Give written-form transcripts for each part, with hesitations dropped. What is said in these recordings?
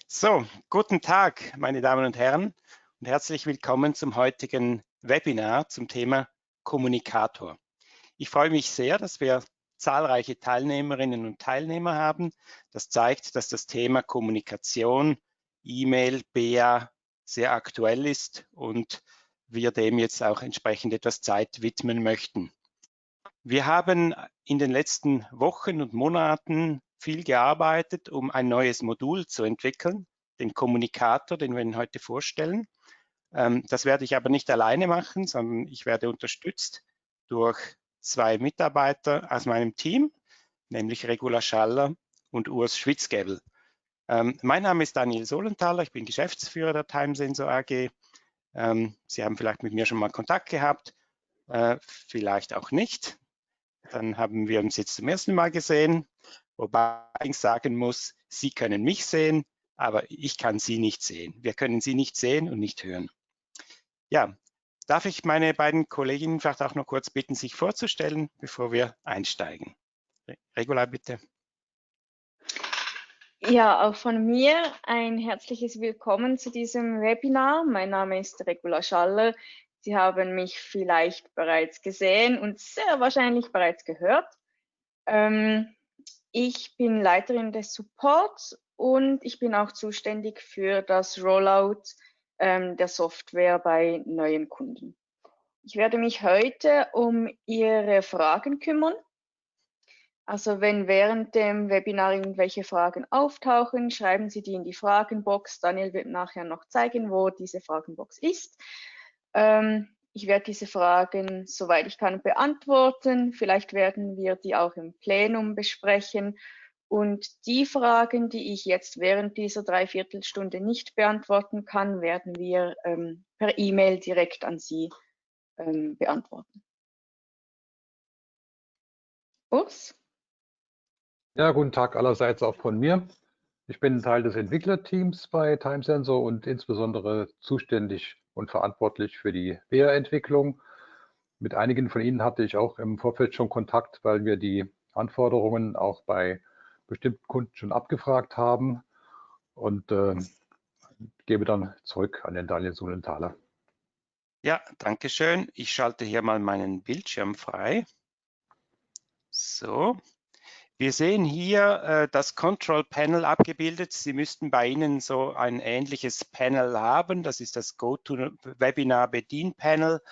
So, guten Tag, meine Damen und Herren, und herzlich willkommen zum heutigen Webinar zum Thema Kommunikator. Ich freue mich sehr, dass wir zahlreiche Teilnehmerinnen und Teilnehmer haben. Das zeigt, dass das Thema Kommunikation, E-Mail, BA sehr aktuell ist und wir dem jetzt auch entsprechend etwas Zeit widmen möchten. Wir haben in den letzten Wochen und Monaten viel gearbeitet, um ein neues Modul zu entwickeln, den Kommunikator, den wir Ihnen heute vorstellen. Das werde ich aber nicht alleine machen, sondern ich werde unterstützt durch zwei Mitarbeiter aus meinem Team, nämlich Regula Schaller und Urs Schwitzgebel. Mein Name ist Daniel Solenthaler, ich bin Geschäftsführer der Timesensor AG. Sie haben vielleicht mit mir schon mal Kontakt gehabt, vielleicht auch nicht. Dann haben wir uns jetzt zum ersten Mal gesehen, wobei ich sagen muss, Sie können mich sehen, aber ich kann Sie nicht sehen. Wir können Sie nicht sehen und nicht hören. Ja, darf ich meine beiden Kolleginnen vielleicht auch noch kurz bitten, sich vorzustellen, bevor wir einsteigen? Regula, bitte. Ja, auch von mir ein herzliches Willkommen zu diesem Webinar. Mein Name ist Regula Schaller. Sie haben mich vielleicht bereits gesehen und sehr wahrscheinlich bereits gehört. Ich bin Leiterin des Supports und ich bin auch zuständig für das Rollout der Software bei neuen Kunden. Ich werde mich heute um Ihre Fragen kümmern. Also wenn während dem Webinar irgendwelche Fragen auftauchen, schreiben Sie die in die Fragenbox. Daniel wird nachher noch zeigen, wo diese Fragenbox ist. Ich werde diese Fragen, soweit ich kann, beantworten. Vielleicht werden wir die auch im Plenum besprechen. Und die Fragen, die ich jetzt während dieser Dreiviertelstunde nicht beantworten kann, werden wir per E-Mail direkt an Sie beantworten. Urs? Ja, guten Tag allerseits auch von mir. Ich bin Teil des Entwicklerteams bei Timesensor und insbesondere zuständig und verantwortlich für die BEA-Entwicklung. Mit einigen von Ihnen hatte ich auch im Vorfeld schon Kontakt, weil wir die Anforderungen auch bei bestimmten Kunden schon abgefragt haben und gebe dann zurück an den Daniel Solenthaler. Ja, danke schön. Ich schalte hier mal meinen Bildschirm frei. So. Wir sehen hier das Control Panel abgebildet. Sie müssten bei Ihnen so ein ähnliches Panel haben. Das ist das GoToWebinar Bedien-Panel.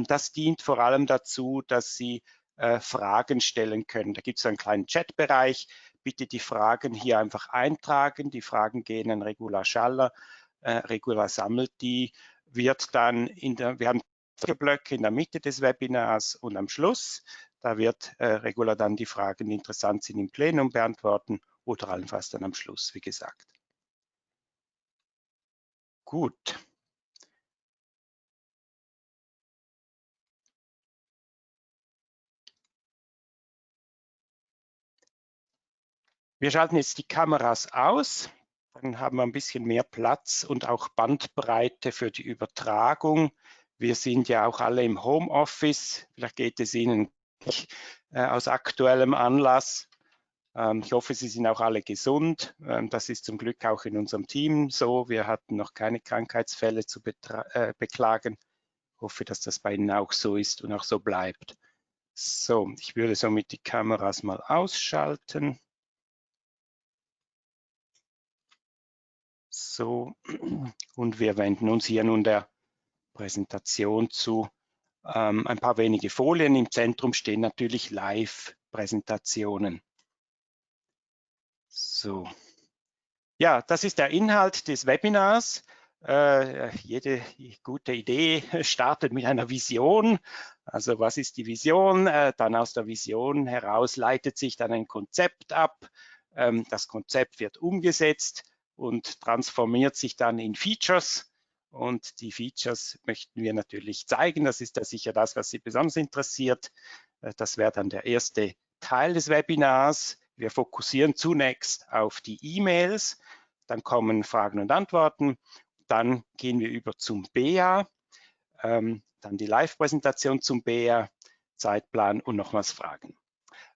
Das dient vor allem dazu, dass Sie Fragen stellen können. Da gibt es einen kleinen Chatbereich. Bitte die Fragen hier einfach eintragen. Die Fragen gehen an Regula Schaller. Regula sammelt die, wird dann wir haben Blöcke in der Mitte des Webinars und am Schluss. Da wird Regula dann die Fragen, die interessant sind, im Plenum beantworten oder allenfalls dann am Schluss, wie gesagt. Gut. Wir schalten jetzt die Kameras aus. Dann haben wir ein bisschen mehr Platz und auch Bandbreite für die Übertragung. Wir sind ja auch alle im Homeoffice. Vielleicht geht es Ihnen aus aktuellem Anlass. Ich hoffe, Sie sind auch alle gesund. Das ist zum Glück auch in unserem Team so. Wir hatten noch keine Krankheitsfälle zu beklagen. Ich hoffe, dass das bei Ihnen auch so ist und auch so bleibt. So, ich würde somit die Kameras mal ausschalten. So, und wir wenden uns hier nun der Präsentation zu. Ein paar wenige Folien. Im Zentrum stehen natürlich Live-Präsentationen. So. Ja, das ist der Inhalt des Webinars. Jede gute Idee startet mit einer Vision. Also was ist die Vision? Dann aus der Vision heraus leitet sich dann ein Konzept ab. Das Konzept wird umgesetzt und transformiert sich dann in Features. Und die Features möchten wir natürlich zeigen. Das ist ja sicher das, was Sie besonders interessiert. Das wäre dann der erste Teil des Webinars. Wir fokussieren zunächst auf die E-Mails, dann kommen Fragen und Antworten, dann gehen wir über zum BEA, dann die Live-Präsentation zum BEA, Zeitplan und nochmals Fragen.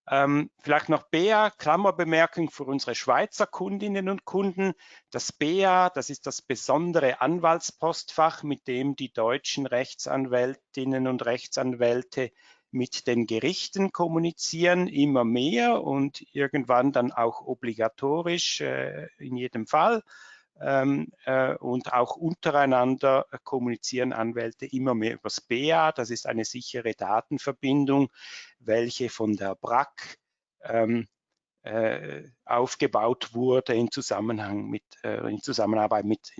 Vielleicht noch BEA, Klammerbemerkung für unsere Schweizer Kundinnen und Kunden. Das BEA, das ist das besondere Anwaltspostfach, mit dem die deutschen Rechtsanwältinnen und Rechtsanwälte mit den Gerichten kommunizieren, immer mehr und irgendwann dann auch obligatorisch in jedem Fall. Und auch untereinander kommunizieren Anwälte immer mehr über das BEA. Das ist eine sichere Datenverbindung, welche von der BRAC aufgebaut wurde in Zusammenarbeit mit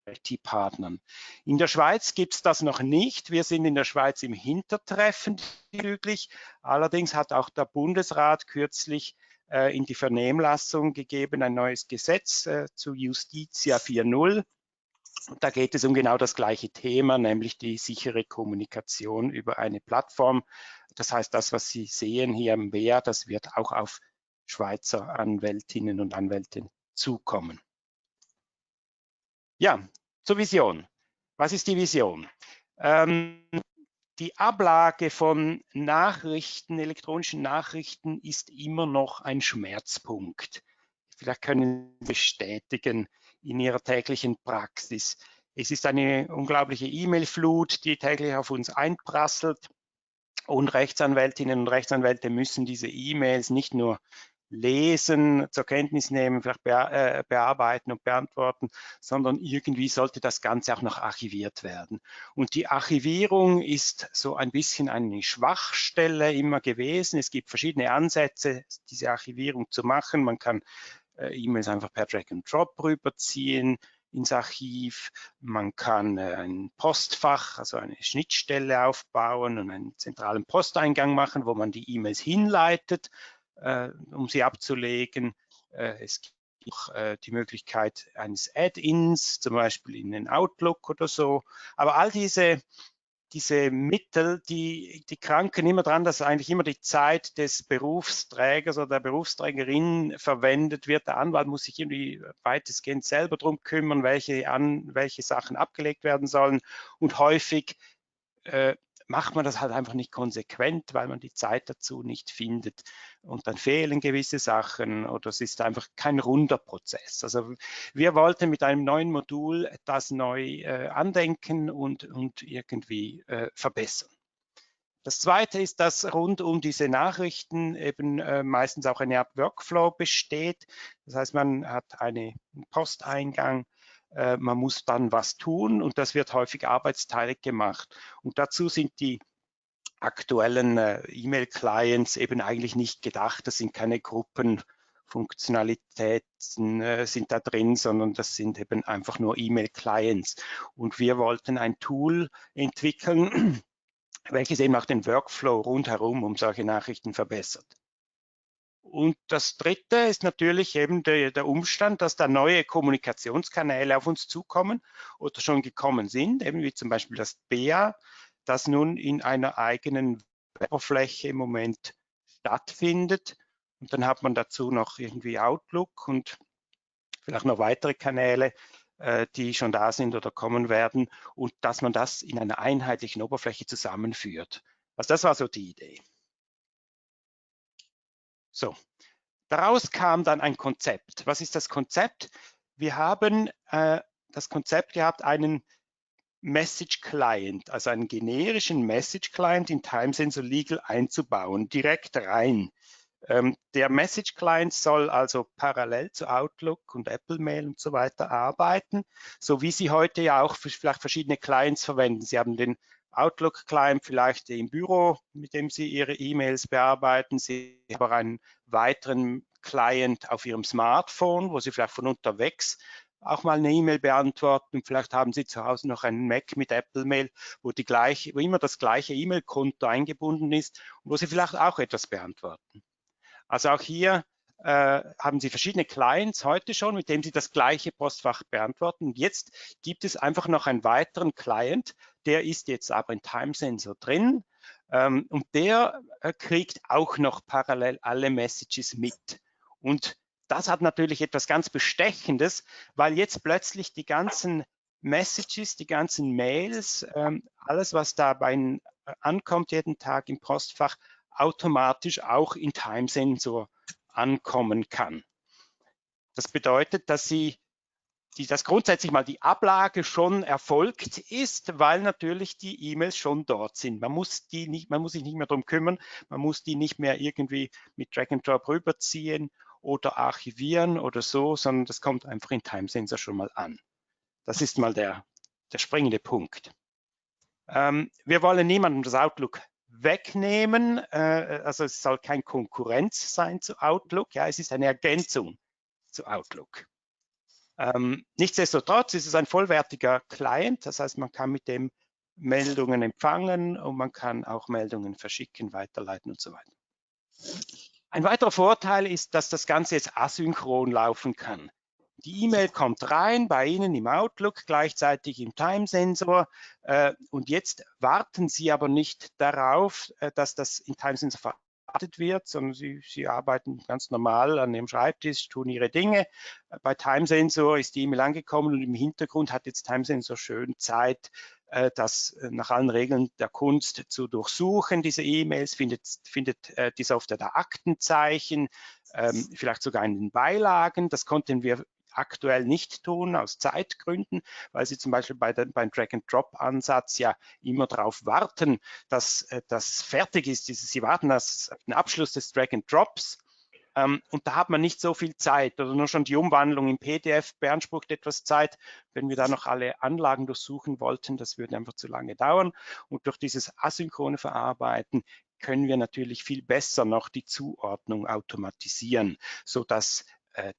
IT-Partnern. In der Schweiz gibt es das noch nicht. Wir sind in der Schweiz im Hintertreffen diesbezüglich. Allerdings hat auch der Bundesrat kürzlich in die Vernehmlassung gegeben, ein neues Gesetz zu Justitia 4.0. Und da geht es um genau das gleiche Thema, nämlich die sichere Kommunikation über eine Plattform. Das heißt, das, was Sie sehen hier im BEA, das wird auch auf Schweizer Anwältinnen und Anwälte zukommen. Ja, zur Vision. Was ist die Vision? Die Ablage von Nachrichten, elektronischen Nachrichten, ist immer noch ein Schmerzpunkt. Vielleicht können Sie bestätigen in Ihrer täglichen Praxis. Es ist eine unglaubliche E-Mail-Flut, die täglich auf uns einprasselt. Und Rechtsanwältinnen und Rechtsanwälte müssen diese E-Mails nicht nur lesen, zur Kenntnis nehmen, vielleicht bearbeiten und beantworten, sondern irgendwie sollte das Ganze auch noch archiviert werden. Und die Archivierung ist so ein bisschen eine Schwachstelle immer gewesen. Es gibt verschiedene Ansätze, diese Archivierung zu machen. Man kann E-Mails einfach per Drag and Drop rüberziehen ins Archiv. Man kann ein Postfach, also eine Schnittstelle aufbauen und einen zentralen Posteingang machen, wo man die E-Mails hinleitet, um sie abzulegen. Es gibt auch die Möglichkeit eines Add-ins, zum Beispiel in den Outlook oder so. Aber all diese Mittel, die kranken immer dran, dass eigentlich immer die Zeit des Berufsträgers oder der Berufsträgerin verwendet wird. Der Anwalt muss sich irgendwie weitestgehend selber darum kümmern, welche Sachen abgelegt werden sollen. Und häufig macht man das halt einfach nicht konsequent, weil man die Zeit dazu nicht findet. Und dann fehlen gewisse Sachen oder es ist einfach kein runder Prozess. Also wir wollten mit einem neuen Modul das neu andenken und irgendwie verbessern. Das Zweite ist, dass rund um diese Nachrichten eben meistens auch eine Art Workflow besteht. Das heißt, man hat einen Posteingang, man muss dann was tun und das wird häufig arbeitsteilig gemacht. Und dazu sind die aktuellen E-Mail-Clients eben eigentlich nicht gedacht. Das sind keine Gruppenfunktionalitäten sind da drin, sondern das sind eben einfach nur E-Mail-Clients. Und wir wollten ein Tool entwickeln, welches eben auch den Workflow rundherum um solche Nachrichten verbessert. Und das Dritte ist natürlich eben der Umstand, dass da neue Kommunikationskanäle auf uns zukommen oder schon gekommen sind, eben wie zum Beispiel das BEA, das nun in einer eigenen Oberfläche im Moment stattfindet. Und dann hat man dazu noch irgendwie Outlook und vielleicht noch weitere Kanäle, die schon da sind oder kommen werden und dass man das in einer einheitlichen Oberfläche zusammenführt. Also das war so die Idee. So, daraus kam dann ein Konzept. Was ist das Konzept? Wir haben das Konzept gehabt, einen Message Client, also einen generischen Message Client in Time Sensor Legal einzubauen, direkt rein. Der Message Client soll also parallel zu Outlook und Apple Mail und so weiter arbeiten, so wie Sie heute ja auch vielleicht verschiedene Clients verwenden. Sie haben den Outlook Client vielleicht im Büro, mit dem Sie Ihre E-Mails bearbeiten. Sie haben aber einen weiteren Client auf Ihrem Smartphone, wo Sie vielleicht von unterwegs auch mal eine E-Mail beantworten. Vielleicht haben Sie zu Hause noch einen Mac mit Apple Mail, wo immer das gleiche E-Mail-Konto eingebunden ist und wo Sie vielleicht auch etwas beantworten. Also auch hier haben Sie verschiedene Clients heute schon, mit denen Sie das gleiche Postfach beantworten. Und jetzt gibt es einfach noch einen weiteren Client, der ist jetzt aber in Time Sensor drin und der kriegt auch noch parallel alle Messages mit. Und das hat natürlich etwas ganz Bestechendes, weil jetzt plötzlich die ganzen Messages, die ganzen Mails, alles, was dabei ankommt jeden Tag im Postfach, automatisch auch in Time-Sensor ankommen kann. Das bedeutet, dass grundsätzlich mal die Ablage schon erfolgt ist, weil natürlich die E-Mails schon dort sind. Man muss sich nicht mehr darum kümmern, man muss die nicht mehr irgendwie mit Drag and Drop rüberziehen oder archivieren oder so, sondern das kommt einfach in Time-Sensor schon mal an. Das ist mal der springende Punkt. Wir wollen niemandem das Outlook wegnehmen, also es soll kein Konkurrenz sein zu Outlook, ja, es ist eine Ergänzung zu Outlook. Nichtsdestotrotz ist es ein vollwertiger Client, das heißt, man kann mit dem Meldungen empfangen und man kann auch Meldungen verschicken, weiterleiten und so weiter. Ein weiterer Vorteil ist, dass das Ganze jetzt asynchron laufen kann. Die E-Mail kommt rein bei Ihnen im Outlook, gleichzeitig im Time-Sensor und jetzt warten Sie aber nicht darauf, dass das in Time-Sensor verarbeitet wird, sondern Sie arbeiten ganz normal an Ihrem Schreibtisch, tun Ihre Dinge. Bei Time-Sensor ist die E-Mail angekommen und im Hintergrund hat jetzt Time-Sensor schön Zeit, das nach allen Regeln der Kunst zu durchsuchen, diese E-Mails, findet die Software da Aktenzeichen, vielleicht sogar in den Beilagen. Das konnten wir aktuell nicht tun, aus Zeitgründen, weil Sie zum Beispiel beim Drag-and-Drop-Ansatz ja immer darauf warten, dass das fertig ist. Sie warten auf den Abschluss des Drag-and-Drops. Und da hat man nicht so viel Zeit oder nur schon die Umwandlung in PDF beansprucht etwas Zeit. Wenn wir da noch alle Anlagen durchsuchen wollten, das würde einfach zu lange dauern. Und durch dieses asynchrone Verarbeiten können wir natürlich viel besser noch die Zuordnung automatisieren, sodass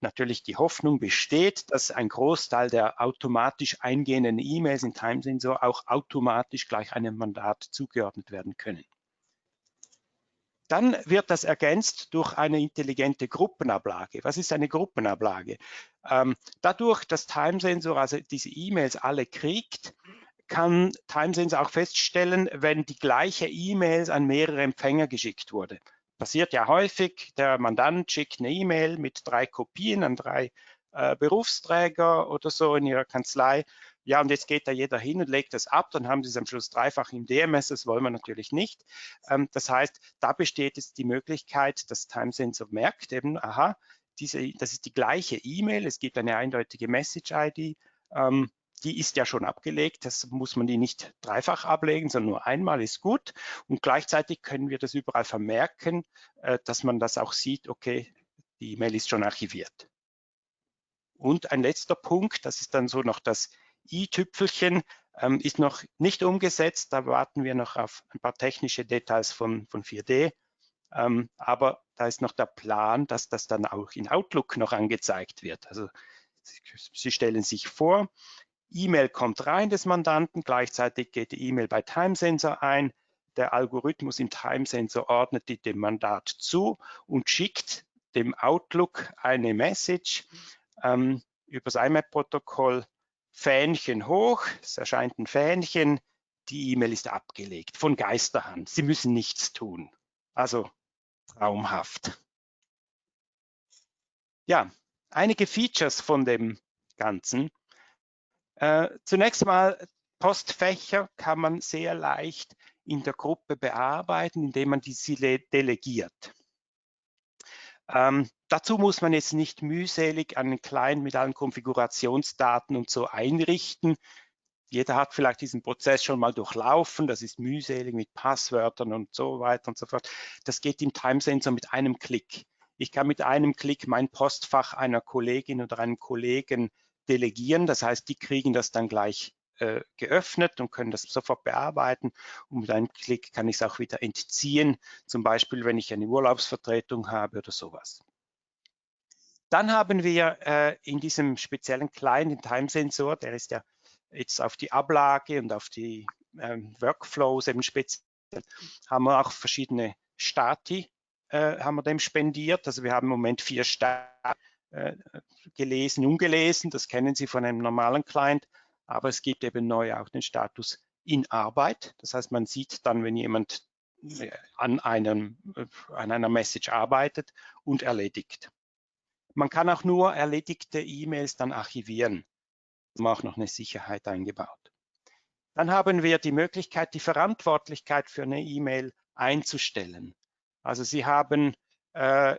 natürlich die Hoffnung besteht, dass ein Großteil der automatisch eingehenden E-Mails in Time-Sensor auch automatisch gleich einem Mandat zugeordnet werden können. Dann wird das ergänzt durch eine intelligente Gruppenablage. Was ist eine Gruppenablage? Dadurch, dass Time-Sensor also diese E-Mails alle kriegt, kann Time-Sensor auch feststellen, wenn die gleiche E-Mail an mehrere Empfänger geschickt wurde. Passiert ja häufig, der Mandant schickt eine E-Mail mit 3 Kopien an 3 Berufsträger oder so in ihrer Kanzlei. Ja, und jetzt geht da jeder hin und legt das ab, dann haben Sie es am Schluss dreifach im DMS, das wollen wir natürlich nicht. Das heißt, da besteht jetzt die Möglichkeit, dass Time-Sensor merkt eben, aha, das ist die gleiche E-Mail, es gibt eine eindeutige Message-ID, die ist ja schon abgelegt, das muss man die nicht dreifach ablegen, sondern nur einmal ist gut. Und gleichzeitig können wir das überall vermerken, dass man das auch sieht, okay, die E-Mail ist schon archiviert. Und ein letzter Punkt, das ist dann so noch das i-Tüpfelchen, ist noch nicht umgesetzt, da warten wir noch auf ein paar technische Details von 4D. Aber da ist noch der Plan, dass das dann auch in Outlook noch angezeigt wird. Also Sie stellen sich vor, E-Mail kommt rein des Mandanten, gleichzeitig geht die E-Mail bei Time-Sensor ein. Der Algorithmus im Time-Sensor ordnet die dem Mandat zu und schickt dem Outlook eine Message über das IMAP-Protokoll, Fähnchen hoch, es erscheint ein Fähnchen, die E-Mail ist abgelegt, von Geisterhand. Sie müssen nichts tun. Also traumhaft. Ja, einige Features von dem Ganzen. Zunächst mal, Postfächer kann man sehr leicht in der Gruppe bearbeiten, indem man sie delegiert. Dazu muss man jetzt nicht mühselig einen Client mit allen Konfigurationsdaten und so einrichten. Jeder hat vielleicht diesen Prozess schon mal durchlaufen, das ist mühselig mit Passwörtern und so weiter und so fort. Das geht im Time-Sensor mit einem Klick. Ich kann mit einem Klick mein Postfach einer Kollegin oder einem Kollegen delegieren, das heißt, die kriegen das dann gleich geöffnet und können das sofort bearbeiten. Und mit einem Klick kann ich es auch wieder entziehen, zum Beispiel, wenn ich eine Urlaubsvertretung habe oder sowas. Dann haben wir in diesem speziellen kleinen Time-Sensor, der ist ja jetzt auf die Ablage und auf die Workflows eben speziell, haben wir auch verschiedene Stati, haben wir dem spendiert. Also wir haben im Moment 4 Stati gelesen, ungelesen, das kennen Sie von einem normalen Client, aber es gibt eben neu auch den Status in Arbeit. Das heißt, man sieht dann, wenn jemand an einer Message arbeitet und erledigt. Man kann auch nur erledigte E-Mails dann archivieren. Da haben wir auch noch eine Sicherheit eingebaut. Dann haben wir die Möglichkeit, die Verantwortlichkeit für eine E-Mail einzustellen. Also Sie haben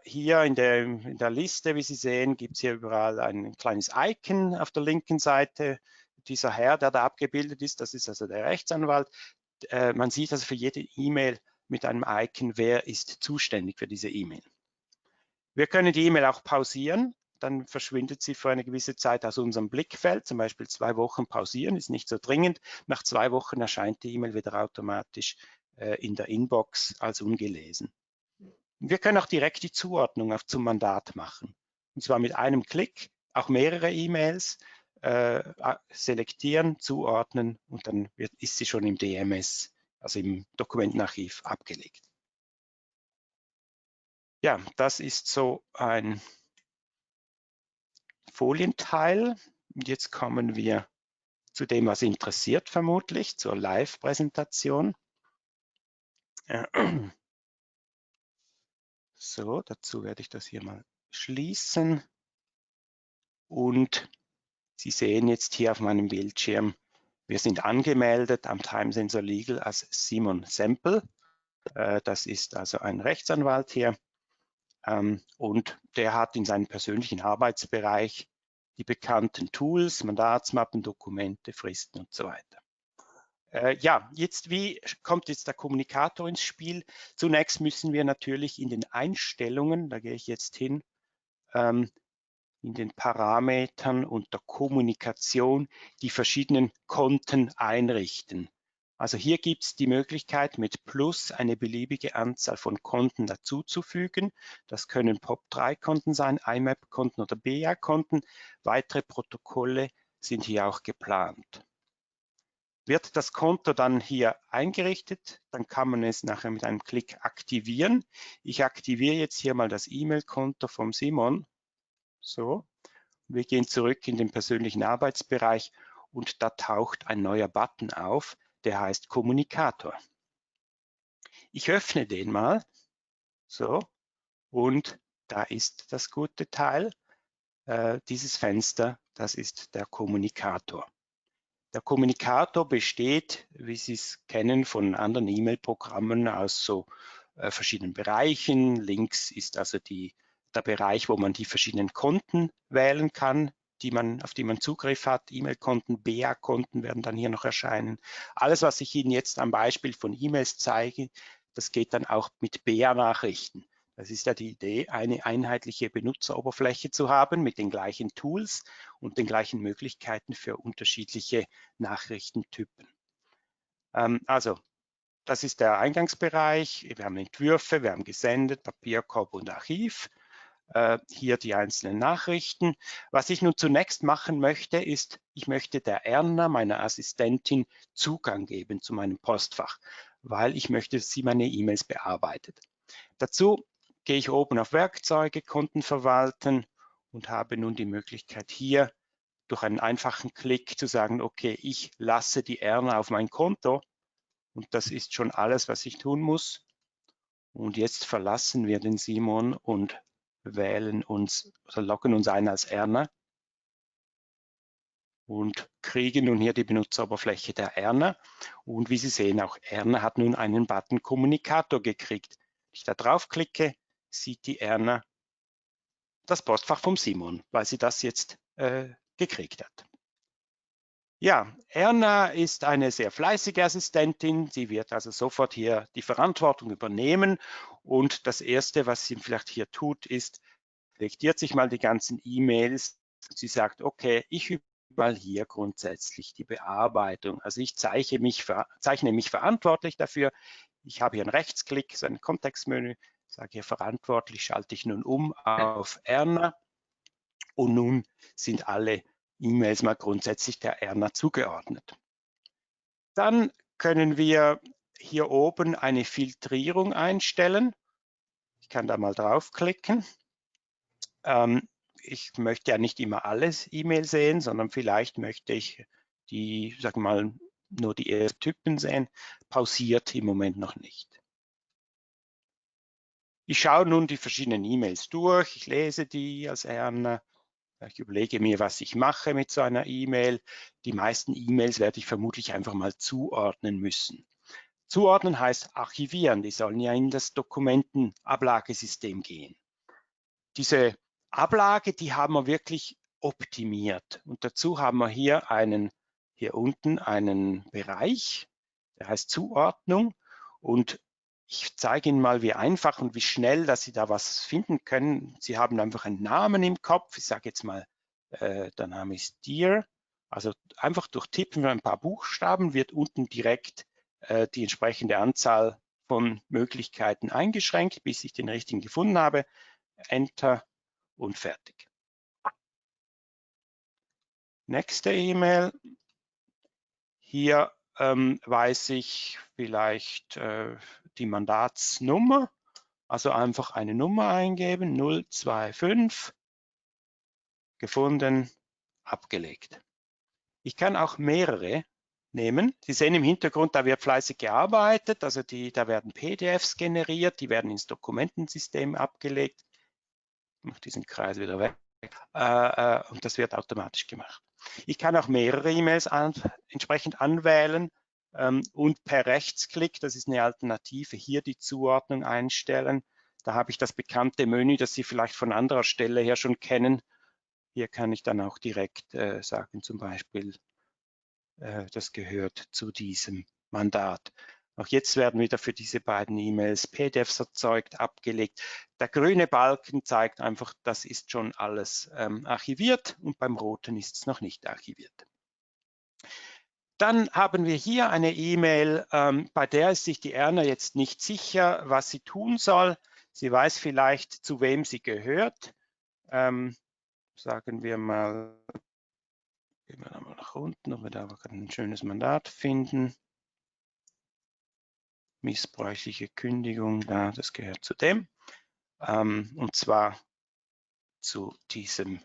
hier in der Liste, wie Sie sehen, gibt es hier überall ein kleines Icon auf der linken Seite. Dieser Herr, der da abgebildet ist, das ist also der Rechtsanwalt. Man sieht also für jede E-Mail mit einem Icon, wer ist zuständig für diese E-Mail. Wir können die E-Mail auch pausieren, dann verschwindet sie für eine gewisse Zeit aus unserem Blickfeld, zum Beispiel 2 Wochen pausieren, ist nicht so dringend. Nach 2 Wochen erscheint die E-Mail wieder automatisch in der Inbox als ungelesen. Wir können auch direkt die Zuordnung zum Mandat machen. Und zwar mit einem Klick, auch mehrere E-Mails selektieren, zuordnen und dann ist sie schon im DMS, also im Dokumentenarchiv, abgelegt. Ja, das ist so ein Folienteil. Und jetzt kommen wir zu dem, was interessiert vermutlich, zur Live-Präsentation. So, dazu werde ich das hier mal schließen. Und Sie sehen jetzt hier auf meinem Bildschirm, wir sind angemeldet am Time Sensor Legal als Simon Sempel. Das ist also ein Rechtsanwalt hier. Und der hat in seinem persönlichen Arbeitsbereich die bekannten Tools, Mandatsmappen, Dokumente, Fristen und so weiter. Ja, wie kommt jetzt der Kommunikator ins Spiel? Zunächst müssen wir natürlich in den Einstellungen, da gehe ich jetzt hin, in den Parametern und der Kommunikation die verschiedenen Konten einrichten. Also hier gibt es die Möglichkeit, mit Plus eine beliebige Anzahl von Konten dazuzufügen. Das können POP3-Konten sein, IMAP-Konten oder BA-Konten. Weitere Protokolle sind hier auch geplant. Wird das Konto dann hier eingerichtet, dann kann man es nachher mit einem Klick aktivieren. Ich aktiviere jetzt hier mal das E-Mail-Konto vom Simon. So, wir gehen zurück in den persönlichen Arbeitsbereich und da taucht ein neuer Button auf, der heißt Kommunikator. Ich öffne den mal, so, und da ist das gute Teil, dieses Fenster, das ist der Kommunikator. Der Kommunikator besteht, wie Sie es kennen von anderen E-Mail-Programmen, aus so verschiedenen Bereichen. Links ist also der Bereich, wo man die verschiedenen Konten wählen kann, auf die man Zugriff hat. E-Mail-Konten, BA-Konten werden dann hier noch erscheinen. Alles, was ich Ihnen jetzt am Beispiel von E-Mails zeige, das geht dann auch mit BA-Nachrichten. Das ist ja die Idee, eine einheitliche Benutzeroberfläche zu haben mit den gleichen Tools und den gleichen Möglichkeiten für unterschiedliche Nachrichtentypen. Also, das ist der Eingangsbereich. Wir haben Entwürfe, wir haben gesendet, Papierkorb und Archiv. Hier die einzelnen Nachrichten. Was ich nun zunächst machen möchte, ist, ich möchte der Erna, meiner Assistentin, Zugang geben zu meinem Postfach, weil ich möchte, dass sie meine E-Mails bearbeitet. Dazu gehe ich oben auf Werkzeuge, Konten verwalten und habe nun die Möglichkeit hier durch einen einfachen Klick zu sagen, okay, ich lasse die Erna auf mein Konto und das ist schon alles, was ich tun muss. Und jetzt verlassen wir den Simon und loggen uns ein als Erna und kriegen nun hier die Benutzeroberfläche der Erna. Und wie Sie sehen, auch Erna hat nun einen Button Kommunikator gekriegt. Wenn ich da draufklicke, sieht die Erna das Postfach vom Simon, weil sie das jetzt gekriegt hat. Ja, Erna ist eine sehr fleißige Assistentin. Sie wird also sofort hier die Verantwortung übernehmen. Und das Erste, was sie vielleicht hier tut, ist, selektiert sich mal die ganzen E-Mails. Sie sagt, okay, ich mal hier grundsätzlich die Bearbeitung. Also ich zeichne mich verantwortlich dafür. Ich habe hier einen Rechtsklick, so ein Kontextmenü. Ich sage hier verantwortlich, schalte ich nun um auf Erna. Und nun sind alle E-Mails mal grundsätzlich der Erna zugeordnet. Dann können wir hier oben eine Filtrierung einstellen. Ich kann da mal draufklicken. Ich möchte ja nicht immer alles E-Mail sehen, sondern vielleicht möchte ich nur die ersten Typen sehen. Pausiert im Moment noch nicht. Ich schaue nun die verschiedenen E-Mails durch. Ich lese die als Erna. Ich überlege mir, was ich mache mit so einer E-Mail. Die meisten E-Mails werde ich vermutlich einfach mal zuordnen müssen. Zuordnen heißt archivieren. Die sollen ja in das Dokumentenablagesystem gehen. Diese Ablage, die haben wir wirklich optimiert. Und dazu haben wir hier unten einen Bereich, der heißt Zuordnung. Und ich zeige Ihnen mal, wie einfach und wie schnell, dass Sie da was finden können. Sie haben einfach einen Namen im Kopf. Ich sage jetzt mal, der Name ist Dear. Also einfach durch Tippen ein paar Buchstaben wird unten direkt die entsprechende Anzahl von Möglichkeiten eingeschränkt, bis ich den richtigen gefunden habe. Enter und fertig. Nächste E-Mail. Hier weiß ich vielleicht die Mandatsnummer. Also einfach eine Nummer eingeben, 025, gefunden, abgelegt. Ich kann auch mehrere nehmen. Sie sehen im Hintergrund, da wird fleißig gearbeitet, also da werden PDFs generiert, die werden ins Dokumentensystem abgelegt. Ich mache diesen Kreis wieder weg. Und das wird automatisch gemacht. Ich kann auch mehrere E-Mails entsprechend anwählen und per Rechtsklick, das ist eine Alternative, hier die Zuordnung einstellen. Da habe ich das bekannte Menü, das Sie vielleicht von anderer Stelle her schon kennen. Hier kann ich dann auch direkt sagen, zum Beispiel, das gehört zu diesem Mandat. Auch jetzt werden wieder für diese beiden E-Mails PDFs erzeugt, abgelegt. Der grüne Balken zeigt einfach, das ist schon alles archiviert und beim roten ist es noch nicht archiviert. Dann haben wir hier eine E-Mail, bei der ist sich die Erna jetzt nicht sicher, was sie tun soll. Sie weiß vielleicht, zu wem sie gehört. Sagen wir mal, gehen wir mal nach unten, ob wir da ein schönes Mandat finden. Missbräuchliche Kündigung, das gehört zu dem. Und zwar zu diesem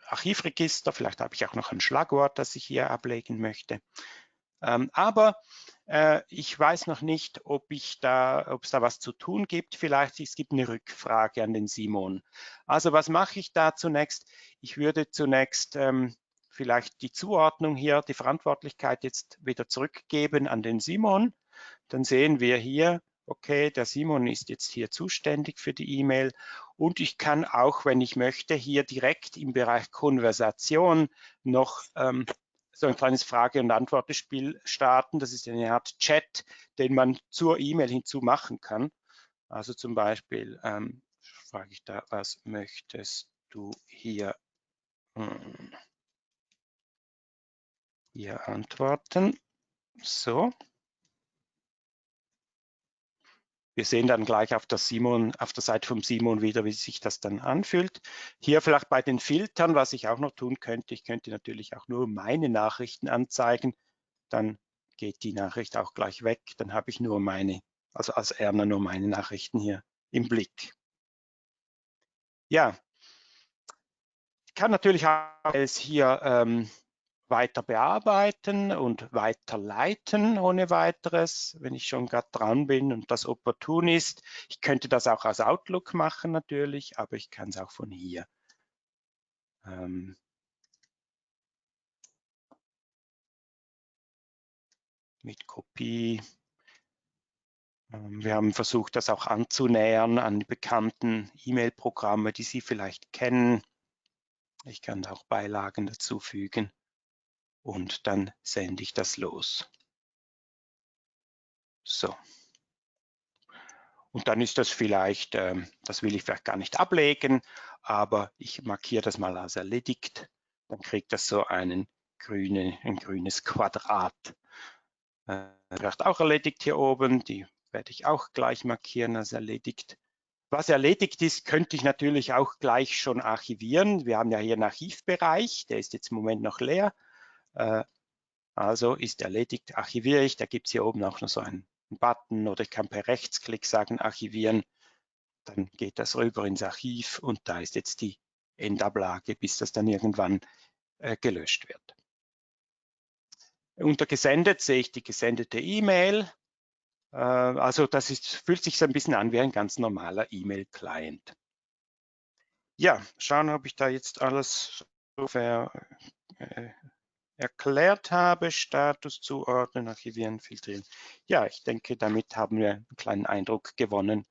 Archivregister. Vielleicht habe ich auch noch ein Schlagwort, das ich hier ablegen möchte. Aber ich weiß noch nicht, ob es da was zu tun gibt. Vielleicht es gibt eine Rückfrage an den Simon. Also was mache ich da zunächst? Ich würde zunächst vielleicht die Zuordnung hier, die Verantwortlichkeit jetzt wieder zurückgeben an den Simon. Dann sehen wir hier, okay, der Simon ist jetzt hier zuständig für die E-Mail und ich kann auch, wenn ich möchte, hier direkt im Bereich Konversation noch so ein kleines Frage- und Antwortspiel starten. Das ist eine Art Chat, den man zur E-Mail hinzu machen kann. Also zum Beispiel frage ich da, was möchtest du hier antworten? So. Wir sehen dann gleich auf der Seite vom Simon wieder, wie sich das dann anfühlt. Hier vielleicht bei den Filtern, was ich auch noch tun könnte, ich könnte natürlich auch nur meine Nachrichten anzeigen, dann geht die Nachricht auch gleich weg, dann habe ich nur also als Erna nur meine Nachrichten hier im Blick. Ja, ich kann natürlich auch es hier weiter bearbeiten und weiterleiten ohne weiteres, wenn ich schon gerade dran bin und das opportun ist. Ich könnte das auch aus Outlook machen natürlich, aber ich kann es auch von hier. Mit Kopie. Wir haben versucht, das auch anzunähern an die bekannten E-Mail-Programme, die Sie vielleicht kennen. Ich kann da auch Beilagen dazu fügen und dann sende ich das los. So. Und dann ist das vielleicht, das will ich vielleicht gar nicht ablegen, aber ich markiere das mal als erledigt. Dann kriegt das so ein grünes Quadrat. Vielleicht auch erledigt hier oben, die werde ich auch gleich markieren als erledigt. Was erledigt ist, könnte ich natürlich auch gleich schon archivieren. Wir haben ja hier einen Archivbereich, der ist jetzt im Moment noch leer. Also ist erledigt, archiviere ich. Da gibt es hier oben auch noch so einen Button oder ich kann per Rechtsklick sagen, archivieren. Dann geht das rüber ins Archiv und da ist jetzt die Endablage, bis das dann irgendwann gelöscht wird. Unter gesendet sehe ich die gesendete E-Mail. Also das fühlt sich so ein bisschen an wie ein ganz normaler E-Mail-Client. Ja, schauen, ob ich da jetzt alles so erklärt habe. Status zuordnen, archivieren, filtrieren. Ja, ich denke, damit haben wir einen kleinen Eindruck gewonnen,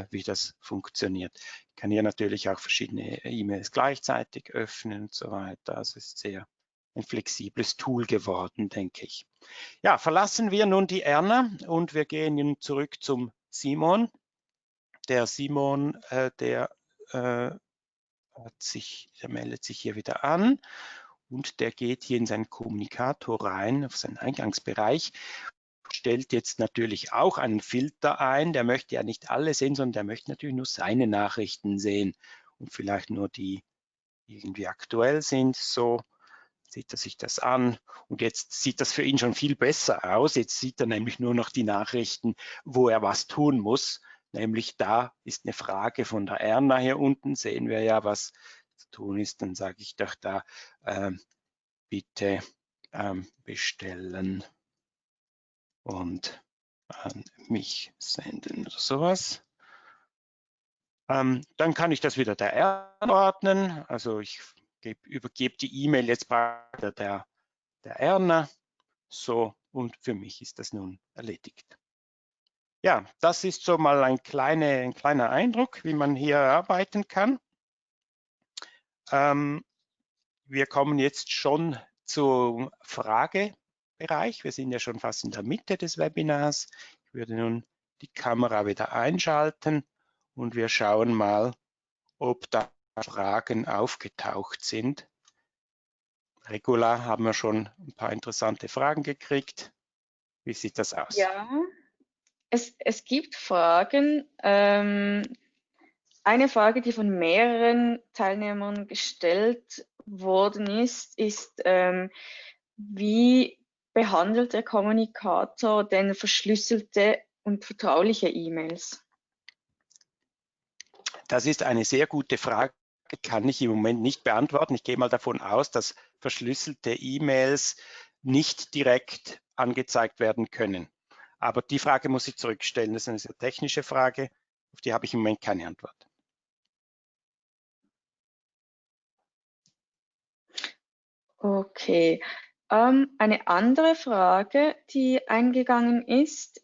wie das funktioniert. Ich kann hier natürlich auch verschiedene E-Mails gleichzeitig öffnen und so weiter. Also es ist sehr ein flexibles Tool geworden, denke ich. Ja, verlassen wir nun die Erna und wir gehen nun zurück zum Simon. Der Simon, der meldet sich hier wieder an und der geht hier in seinen Kommunikator rein, auf seinen Eingangsbereich, stellt jetzt natürlich auch einen Filter ein. Der möchte ja nicht alle sehen, sondern der möchte natürlich nur seine Nachrichten sehen und vielleicht nur die, die irgendwie aktuell sind. So sieht er sich das an und jetzt sieht das für ihn schon viel besser aus. Jetzt sieht er nämlich nur noch die Nachrichten, wo er was tun muss. Nämlich da ist eine Frage von der Erna hier unten, sehen wir ja, was zu tun ist. Dann sage ich doch da, bitte bestellen und an mich senden oder sowas. Dann kann ich das wieder der Erna ordnen. Also ich übergebe die E-Mail jetzt bei der Erna. So, und für mich ist das nun erledigt. Ja, das ist so mal ein kleiner Eindruck, wie man hier arbeiten kann. Wir kommen jetzt schon zum Fragebereich. Wir sind ja schon fast in der Mitte des Webinars. Ich würde nun die Kamera wieder einschalten und wir schauen mal, ob da Fragen aufgetaucht sind. Regula, haben wir schon ein paar interessante Fragen gekriegt. Wie sieht das aus? Ja, es gibt Fragen. Eine Frage, die von mehreren Teilnehmern gestellt worden ist, wie behandelt der Kommunikator denn verschlüsselte und vertrauliche E-Mails? Das ist eine sehr gute Frage, kann ich im Moment nicht beantworten. Ich gehe mal davon aus, dass verschlüsselte E-Mails nicht direkt angezeigt werden können. Aber die Frage muss ich zurückstellen. Das ist eine sehr technische Frage, auf die habe ich im Moment keine Antwort. Okay. Eine andere Frage, die eingegangen ist,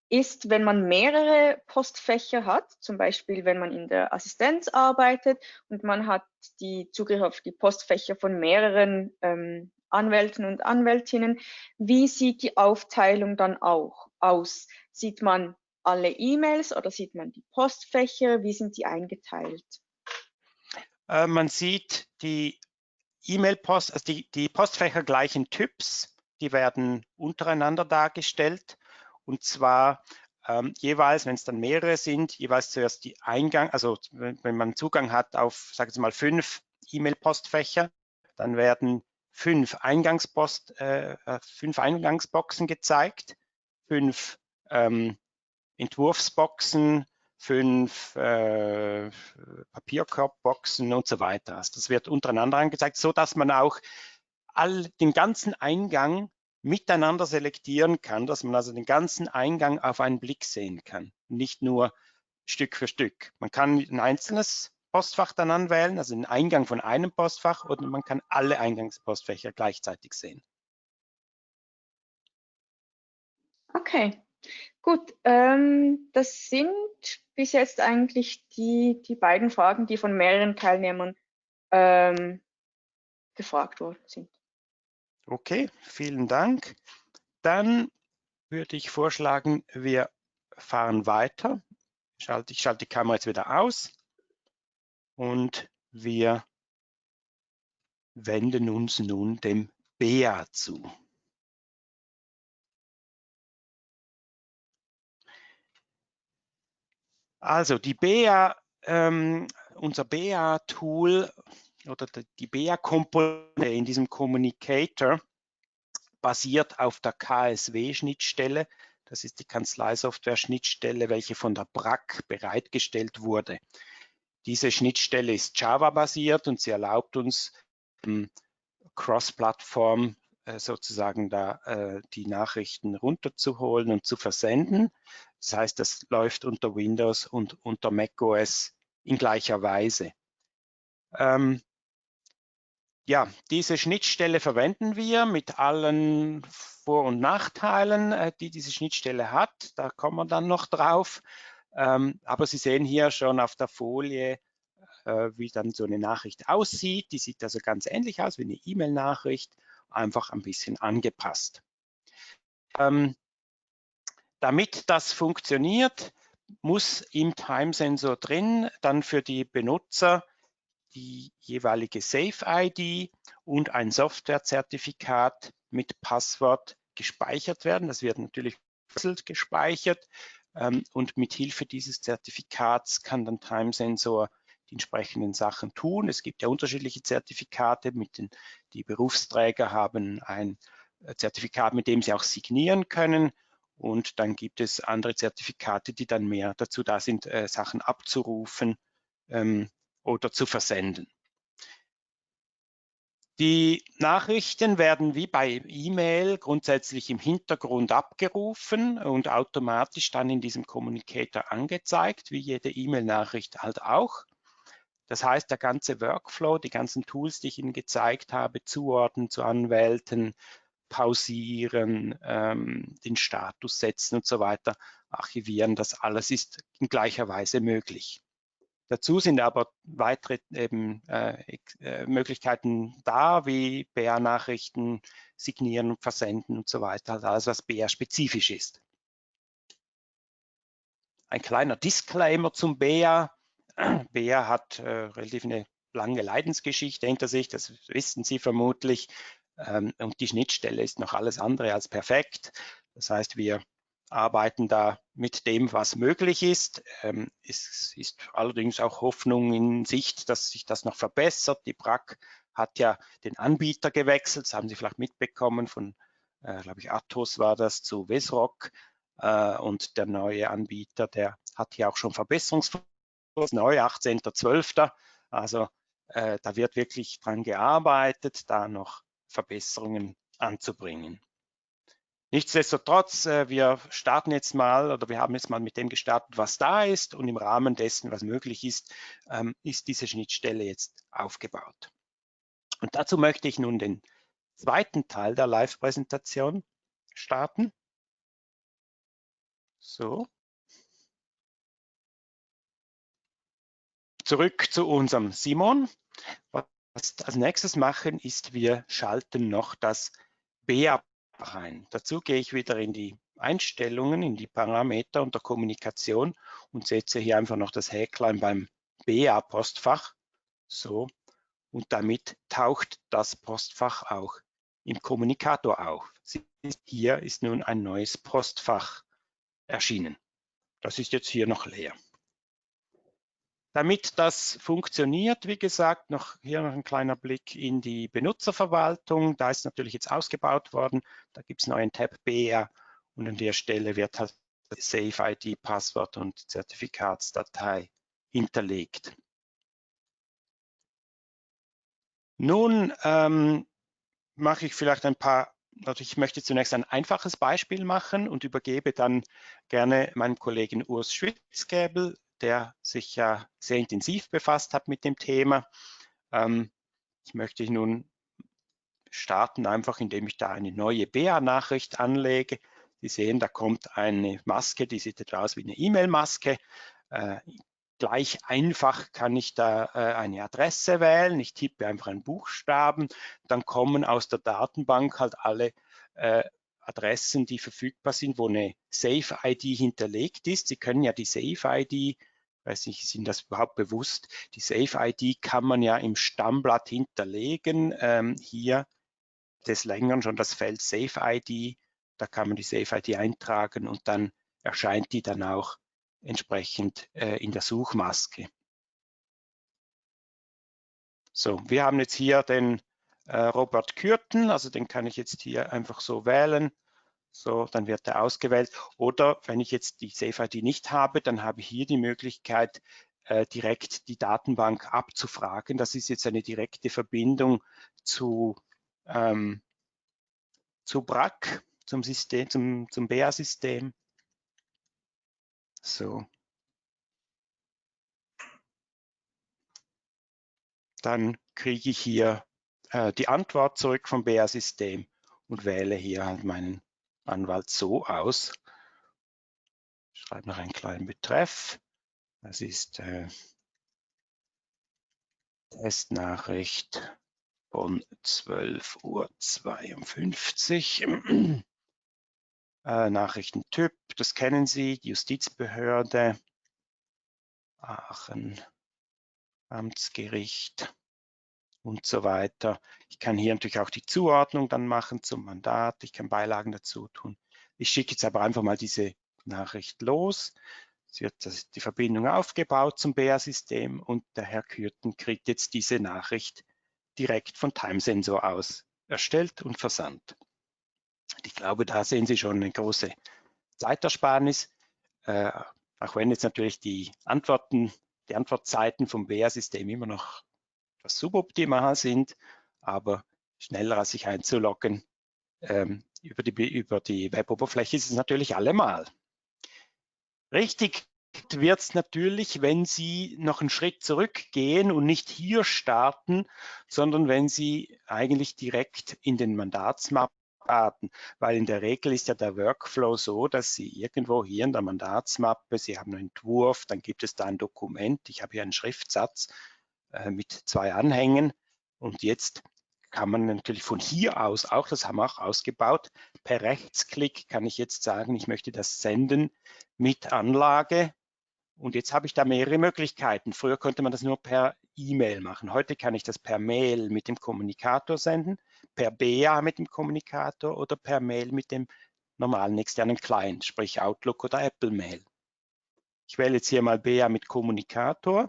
ist, wenn man mehrere Postfächer hat, zum Beispiel wenn man in der Assistenz arbeitet und man hat die Zugriff auf die Postfächer von mehreren Anwälten und Anwältinnen, wie sieht die Aufteilung dann auch aus? Sieht man alle E-Mails oder sieht man die Postfächer? Wie sind die eingeteilt? Man sieht die E-Mail-Post, also die Postfächer gleichen Typs, die werden untereinander dargestellt. Und zwar jeweils, wenn es dann mehrere sind, jeweils zuerst die Eingang, also wenn man Zugang hat auf, sagen wir mal, 5 E-Mail-Postfächer, dann werden 5 Eingangsboxen gezeigt, 5 Entwurfsboxen, 5 Papierkorbboxen und so weiter. Also das wird untereinander angezeigt, so dass man auch den ganzen Eingang miteinander selektieren kann, dass man also den ganzen Eingang auf einen Blick sehen kann, nicht nur Stück für Stück. Man kann ein einzelnes Postfach dann anwählen, also den Eingang von einem Postfach, oder man kann alle Eingangspostfächer gleichzeitig sehen. Okay. Gut, das sind bis jetzt eigentlich die beiden Fragen, die von mehreren Teilnehmern gefragt worden sind. Okay, vielen Dank. Dann würde ich vorschlagen, wir fahren weiter. Ich schalte die Kamera jetzt wieder aus und wir wenden uns nun dem BEA zu. Also die BEA, unser BEA-Tool oder die BEA-Komponente in diesem Communicator basiert auf der KSW-Schnittstelle. Das ist die Kanzleisoftware-Schnittstelle, welche von der BRAC bereitgestellt wurde. Diese Schnittstelle ist Java-basiert und sie erlaubt uns, Cross-Plattform sozusagen da die Nachrichten runterzuholen und zu versenden. Das heißt, das läuft unter Windows und unter macOS in gleicher Weise. Ja, diese Schnittstelle verwenden wir mit allen Vor- und Nachteilen, die diese Schnittstelle hat. Da kommen wir dann noch drauf. Aber Sie sehen hier schon auf der Folie, wie dann so eine Nachricht aussieht. Die sieht also ganz ähnlich aus wie eine E-Mail-Nachricht, einfach ein bisschen angepasst. Damit das funktioniert, muss im Time-Sensor drin dann für die Benutzer die jeweilige Safe-ID und ein Softwarezertifikat mit Passwort gespeichert werden. Das wird natürlich gespeichert und mit Hilfe dieses Zertifikats kann dann Time-Sensor die entsprechenden Sachen tun. Es gibt ja unterschiedliche Zertifikate, die Berufsträger haben ein Zertifikat, mit dem sie auch signieren können. Und dann gibt es andere Zertifikate, die dann mehr dazu da sind, Sachen abzurufen oder zu versenden. Die Nachrichten werden wie bei E-Mail grundsätzlich im Hintergrund abgerufen und automatisch dann in diesem Communicator angezeigt, wie jede E-Mail-Nachricht halt auch. Das heißt, der ganze Workflow, die ganzen Tools, die ich Ihnen gezeigt habe, zuordnen zu Anwälten, pausieren, den Status setzen und so weiter, archivieren, das alles ist in gleicher Weise möglich. Dazu sind aber weitere Möglichkeiten da, wie BA-Nachrichten signieren und versenden und so weiter, also alles, was BA-spezifisch ist. Ein kleiner Disclaimer zum BA. BA hat relativ eine lange Leidensgeschichte hinter sich, das wissen Sie vermutlich. Und die Schnittstelle ist noch alles andere als perfekt. Das heißt, wir arbeiten da mit dem, was möglich ist. Es ist allerdings auch Hoffnung in Sicht, dass sich das noch verbessert. Die BRAC hat ja den Anbieter gewechselt, das haben Sie vielleicht mitbekommen, von, glaube ich, Atos war das, zu Wesrock. Und der neue Anbieter, der hat hier auch schon Verbesserungsvorschläge, neu 18.12. Also da wird wirklich dran gearbeitet, da noch Verbesserungen anzubringen. Nichtsdestotrotz, wir starten jetzt mal oder wir haben jetzt mal mit dem gestartet, was da ist, und im Rahmen dessen, was möglich ist, ist diese Schnittstelle jetzt aufgebaut. Und dazu möchte ich nun den zweiten Teil der Live-Präsentation starten. So. Zurück zu unserem Simon. Was wir als nächstes machen, ist, wir schalten noch das BA rein. Dazu gehe ich wieder in die Einstellungen, in die Parameter unter Kommunikation und setze hier einfach noch das Häklein beim BA-Postfach. So. Und damit taucht das Postfach auch im Kommunikator auf. Hier ist nun ein neues Postfach erschienen. Das ist jetzt hier noch leer. Damit das funktioniert, wie gesagt, hier noch ein kleiner Blick in die Benutzerverwaltung. Da ist natürlich jetzt ausgebaut worden. Da gibt es einen neuen Tab BA und an der Stelle wird halt Safe-ID, Passwort und Zertifikatsdatei hinterlegt. Nun mache ich vielleicht ich möchte zunächst ein einfaches Beispiel machen und übergebe dann gerne meinem Kollegen Urs Schwitzgäbel, der sich ja sehr intensiv befasst hat mit dem Thema. Ich möchte nun starten, einfach indem ich da eine neue BA-Nachricht anlege. Sie sehen, da kommt eine Maske, die sieht etwa aus wie eine E-Mail-Maske. Gleich einfach kann ich da eine Adresse wählen. Ich tippe einfach einen Buchstaben. Dann kommen aus der Datenbank halt alle Adressen, die verfügbar sind, wo eine Safe-ID hinterlegt ist. Sie können ja die Safe-ID, ich weiß nicht, ist Ihnen das überhaupt bewusst? Die Safe-ID kann man ja im Stammblatt hinterlegen. Hier des Längeren schon das Feld Safe-ID. Da kann man die Safe-ID eintragen und dann erscheint die dann auch entsprechend in der Suchmaske. So, wir haben jetzt hier den Robert Kürten, also den kann ich jetzt hier einfach so wählen. So, dann wird er ausgewählt. Oder wenn ich jetzt die Safe-ID nicht habe, dann habe ich hier die Möglichkeit, direkt die Datenbank abzufragen. Das ist jetzt eine direkte Verbindung zu BRAC, zum System, zum BA-System. So. Dann kriege ich hier die Antwort zurück vom BEA-System und wähle hier halt meinen Anwalt so aus. Ich schreibe noch einen kleinen Betreff. Das ist Testnachricht von 12:52 Uhr. Nachrichtentyp, das kennen Sie, die Justizbehörde, Aachen, Amtsgericht und so weiter. Ich kann hier natürlich auch die Zuordnung dann machen zum Mandat. Ich kann Beilagen dazu tun. Ich schicke jetzt aber einfach mal diese Nachricht los. Es wird die Verbindung aufgebaut zum BEA-System und der Herr Kürten kriegt jetzt diese Nachricht direkt von Timesensor aus erstellt und versandt. Ich glaube, da sehen Sie schon eine große Zeitersparnis, auch wenn jetzt natürlich die Antwortzeiten vom BEA-System immer noch etwas suboptimal sind, aber schneller als sich einzuloggen über die Web-Oberfläche ist es natürlich allemal. Richtig wird es natürlich, wenn Sie noch einen Schritt zurückgehen und nicht hier starten, sondern wenn Sie eigentlich direkt in den Mandatsmappen starten, weil in der Regel ist ja der Workflow so, dass Sie irgendwo hier in der Mandatsmappe, Sie haben einen Entwurf, dann gibt es da ein Dokument, ich habe hier einen Schriftsatz mit 2 Anhängen und jetzt kann man natürlich von hier aus auch, das haben wir auch ausgebaut, per Rechtsklick kann ich jetzt sagen, ich möchte das senden mit Anlage. Und jetzt habe ich da mehrere Möglichkeiten. Früher konnte man das nur per E-Mail machen. Heute kann ich das per Mail mit dem Kommunikator senden, per BEA mit dem Kommunikator oder per Mail mit dem normalen externen Client, sprich Outlook oder Apple Mail. Ich wähle jetzt hier mal BEA mit Kommunikator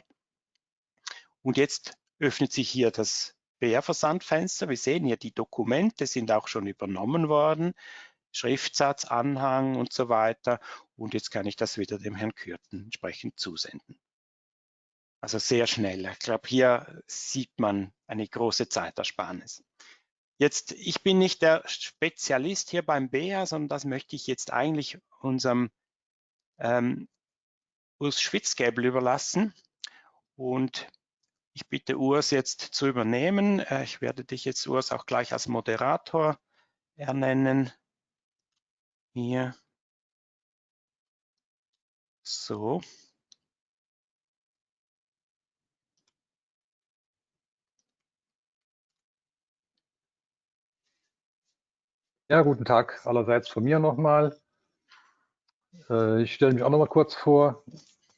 und jetzt öffnet sich hier das BEA-Versandfenster. Wir sehen hier, die Dokumente sind auch schon übernommen worden. Schriftsatz, Anhang und so weiter. Und jetzt kann ich das wieder dem Herrn Kürten entsprechend zusenden. Also sehr schnell. Ich glaube, hier sieht man eine große Zeitersparnis. Jetzt, ich bin nicht der Spezialist hier beim BEA, sondern das möchte ich jetzt eigentlich unserem Urs Schwitzgäbel überlassen. Und ich bitte Urs jetzt zu übernehmen. Ich werde dich jetzt, Urs, auch gleich als Moderator ernennen. Hier. So. Ja, guten Tag allerseits von mir nochmal. Ich stelle mich auch noch mal kurz vor.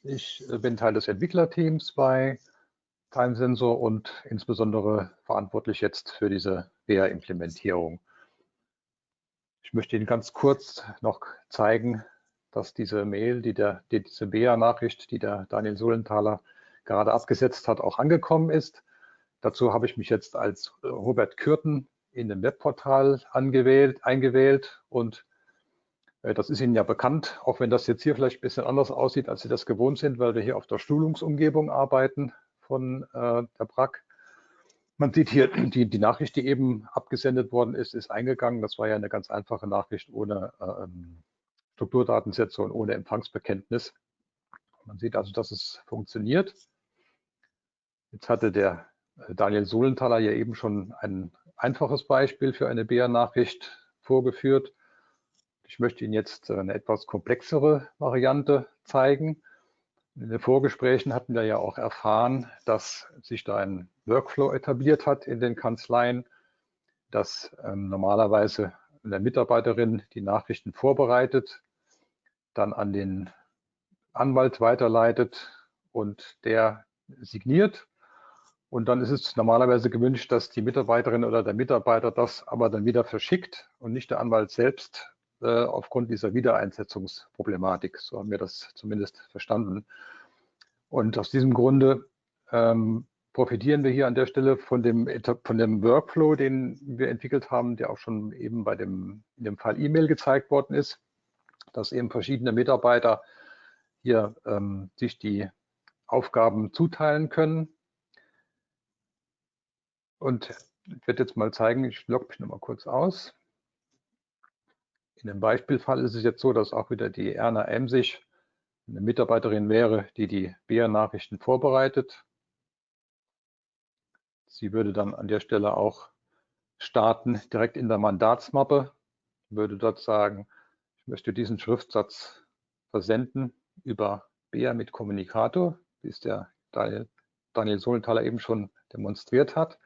Ich bin Teil des Entwicklerteams bei Timesensor und insbesondere verantwortlich jetzt für diese BEA-Implementierung. Ich möchte Ihnen ganz kurz noch zeigen, dass diese Mail, diese BEA-Nachricht, die der Daniel Sulenthaler gerade abgesetzt hat, auch angekommen ist. Dazu habe ich mich jetzt als Robert Kürten in dem Webportal eingewählt und das ist Ihnen ja bekannt, auch wenn das jetzt hier vielleicht ein bisschen anders aussieht, als Sie das gewohnt sind, weil wir hier auf der Schulungsumgebung arbeiten von der BRAC. Man sieht hier, die Nachricht, die eben abgesendet worden ist, ist eingegangen. Das war ja eine ganz einfache Nachricht ohne Strukturdatensätze und ohne Empfangsbekenntnis. Man sieht also, dass es funktioniert. Jetzt hatte der Daniel Sulenthaler ja eben schon ein einfaches Beispiel für eine BEA-Nachricht vorgeführt. Ich möchte Ihnen jetzt eine etwas komplexere Variante zeigen. In den Vorgesprächen hatten wir ja auch erfahren, dass sich da ein Workflow etabliert hat in den Kanzleien, dass normalerweise eine Mitarbeiterin die Nachrichten vorbereitet, dann an den Anwalt weiterleitet und der signiert. Und dann ist es normalerweise gewünscht, dass die Mitarbeiterin oder der Mitarbeiter das aber dann wieder verschickt und nicht der Anwalt selbst aufgrund dieser Wiedereinsetzungsproblematik. So haben wir das zumindest verstanden. Und aus diesem Grunde profitieren wir hier an der Stelle von dem Workflow, den wir entwickelt haben, der auch schon eben in dem Fall E-Mail gezeigt worden ist, dass eben verschiedene Mitarbeiter hier sich die Aufgaben zuteilen können. Und ich werde jetzt mal zeigen, ich logge mich noch mal kurz aus. In dem Beispielfall ist es jetzt so, dass auch wieder die Erna Emsig eine Mitarbeiterin wäre, die die BEA-Nachrichten vorbereitet. Sie würde dann an der Stelle auch starten, direkt in der Mandatsmappe. Ich würde dort sagen, ich möchte diesen Schriftsatz versenden über Beer mit Kommunikator, wie es der Daniel Solenthaler eben schon demonstriert hat.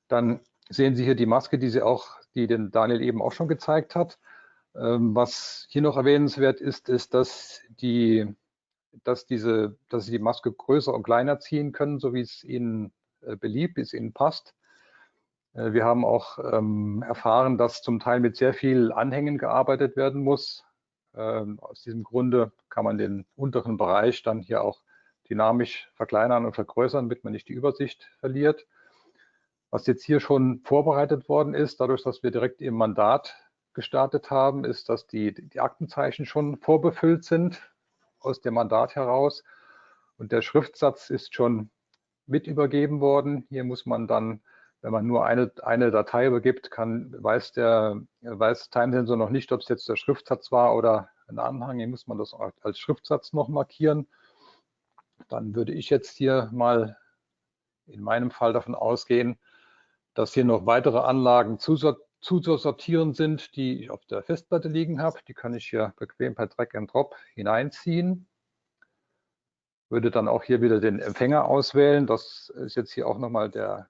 Dann sehen Sie hier die Maske, die den Daniel eben auch schon gezeigt hat. Was hier noch erwähnenswert ist, dass Sie die Maske größer und kleiner ziehen können, so wie es Ihnen beliebt, wie es Ihnen passt. Wir haben auch erfahren, dass zum Teil mit sehr viel Anhängen gearbeitet werden muss. Aus diesem Grunde kann man den unteren Bereich dann hier auch dynamisch verkleinern und vergrößern, damit man nicht die Übersicht verliert. Was jetzt hier schon vorbereitet worden ist, dadurch, dass wir direkt im Mandat gestartet haben, ist, dass die Aktenzeichen schon vorbefüllt sind aus dem Mandat heraus und der Schriftsatz ist schon mit übergeben worden. Hier muss man dann, wenn man nur eine Datei übergibt, weiß TimeSensor noch nicht, ob es jetzt der Schriftsatz war oder ein Anhang. Hier muss man das als Schriftsatz noch markieren. Dann würde ich jetzt hier mal in meinem Fall davon ausgehen, dass hier noch weitere Anlagen zu sortieren sind, die ich auf der Festplatte liegen habe. Die kann ich hier bequem per Drag and Drop hineinziehen. Würde dann auch hier wieder den Empfänger auswählen. Das ist jetzt hier auch nochmal der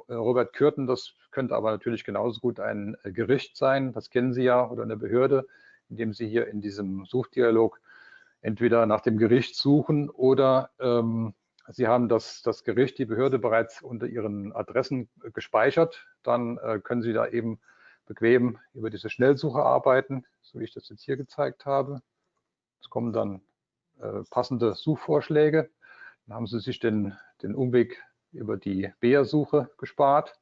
Robert Kürten. Das könnte aber natürlich genauso gut ein Gericht sein. Das kennen Sie ja, oder eine Behörde, indem Sie hier in diesem Suchdialog entweder nach dem Gericht suchen oder Sie haben das Gericht, die Behörde bereits unter Ihren Adressen gespeichert. Dann können Sie da eben bequem über diese Schnellsuche arbeiten, so wie ich das jetzt hier gezeigt habe. Es kommen dann passende Suchvorschläge. Dann haben Sie sich den Umweg über die BEA-Suche gespart.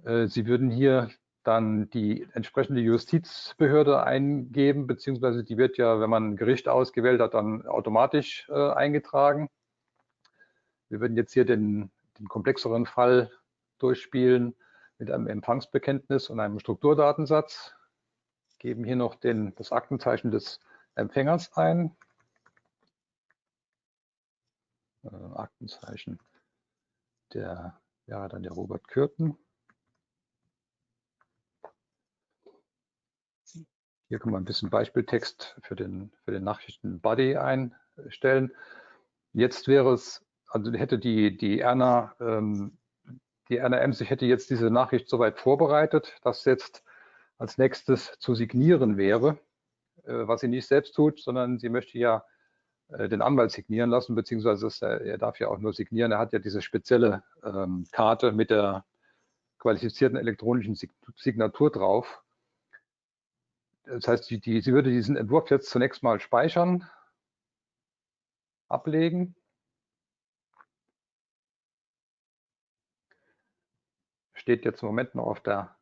Sie würden hier dann die entsprechende Justizbehörde eingeben, beziehungsweise die wird ja, wenn man ein Gericht ausgewählt hat, dann automatisch eingetragen. Wir würden jetzt hier den komplexeren Fall durchspielen mit einem Empfangsbekenntnis und einem Strukturdatensatz. Geben hier noch das Aktenzeichen des Empfängers ein. Aktenzeichen dann der Robert Kürten. Hier kann man ein bisschen Beispieltext für den Nachrichten-Body einstellen. Jetzt wäre es, also hätte die Erna Emsig hätte jetzt diese Nachricht soweit vorbereitet, dass jetzt als nächstes zu signieren wäre, was sie nicht selbst tut, sondern sie möchte ja den Anwalt signieren lassen, beziehungsweise er darf ja auch nur signieren. Er hat ja diese spezielle Karte mit der qualifizierten elektronischen Signatur drauf. Das heißt, sie würde diesen Entwurf jetzt zunächst mal speichern, ablegen. Steht jetzt im Moment noch auf der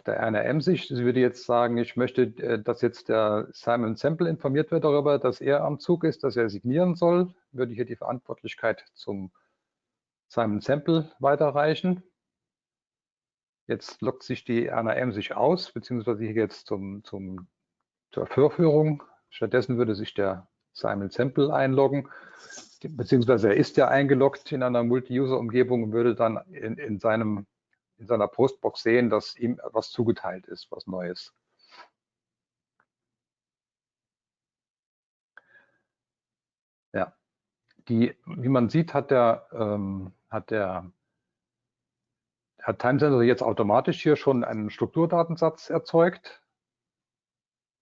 Erna Emsig. Sie würde jetzt sagen, ich möchte, dass jetzt der Simon Sample informiert wird darüber, dass er am Zug ist, dass er signieren soll. Würde hier die Verantwortlichkeit zum Simon Sample weiterreichen. Jetzt loggt sich die Erna Emsig aus, beziehungsweise hier jetzt zur Vorführung. Stattdessen würde sich der Simon Sample einloggen, beziehungsweise er ist ja eingeloggt in einer Multi-User-Umgebung und würde dann in seiner Postbox sehen, dass ihm was zugeteilt ist, was Neues. Ja, wie man sieht, hat TimeSensor jetzt automatisch hier schon einen Strukturdatensatz erzeugt,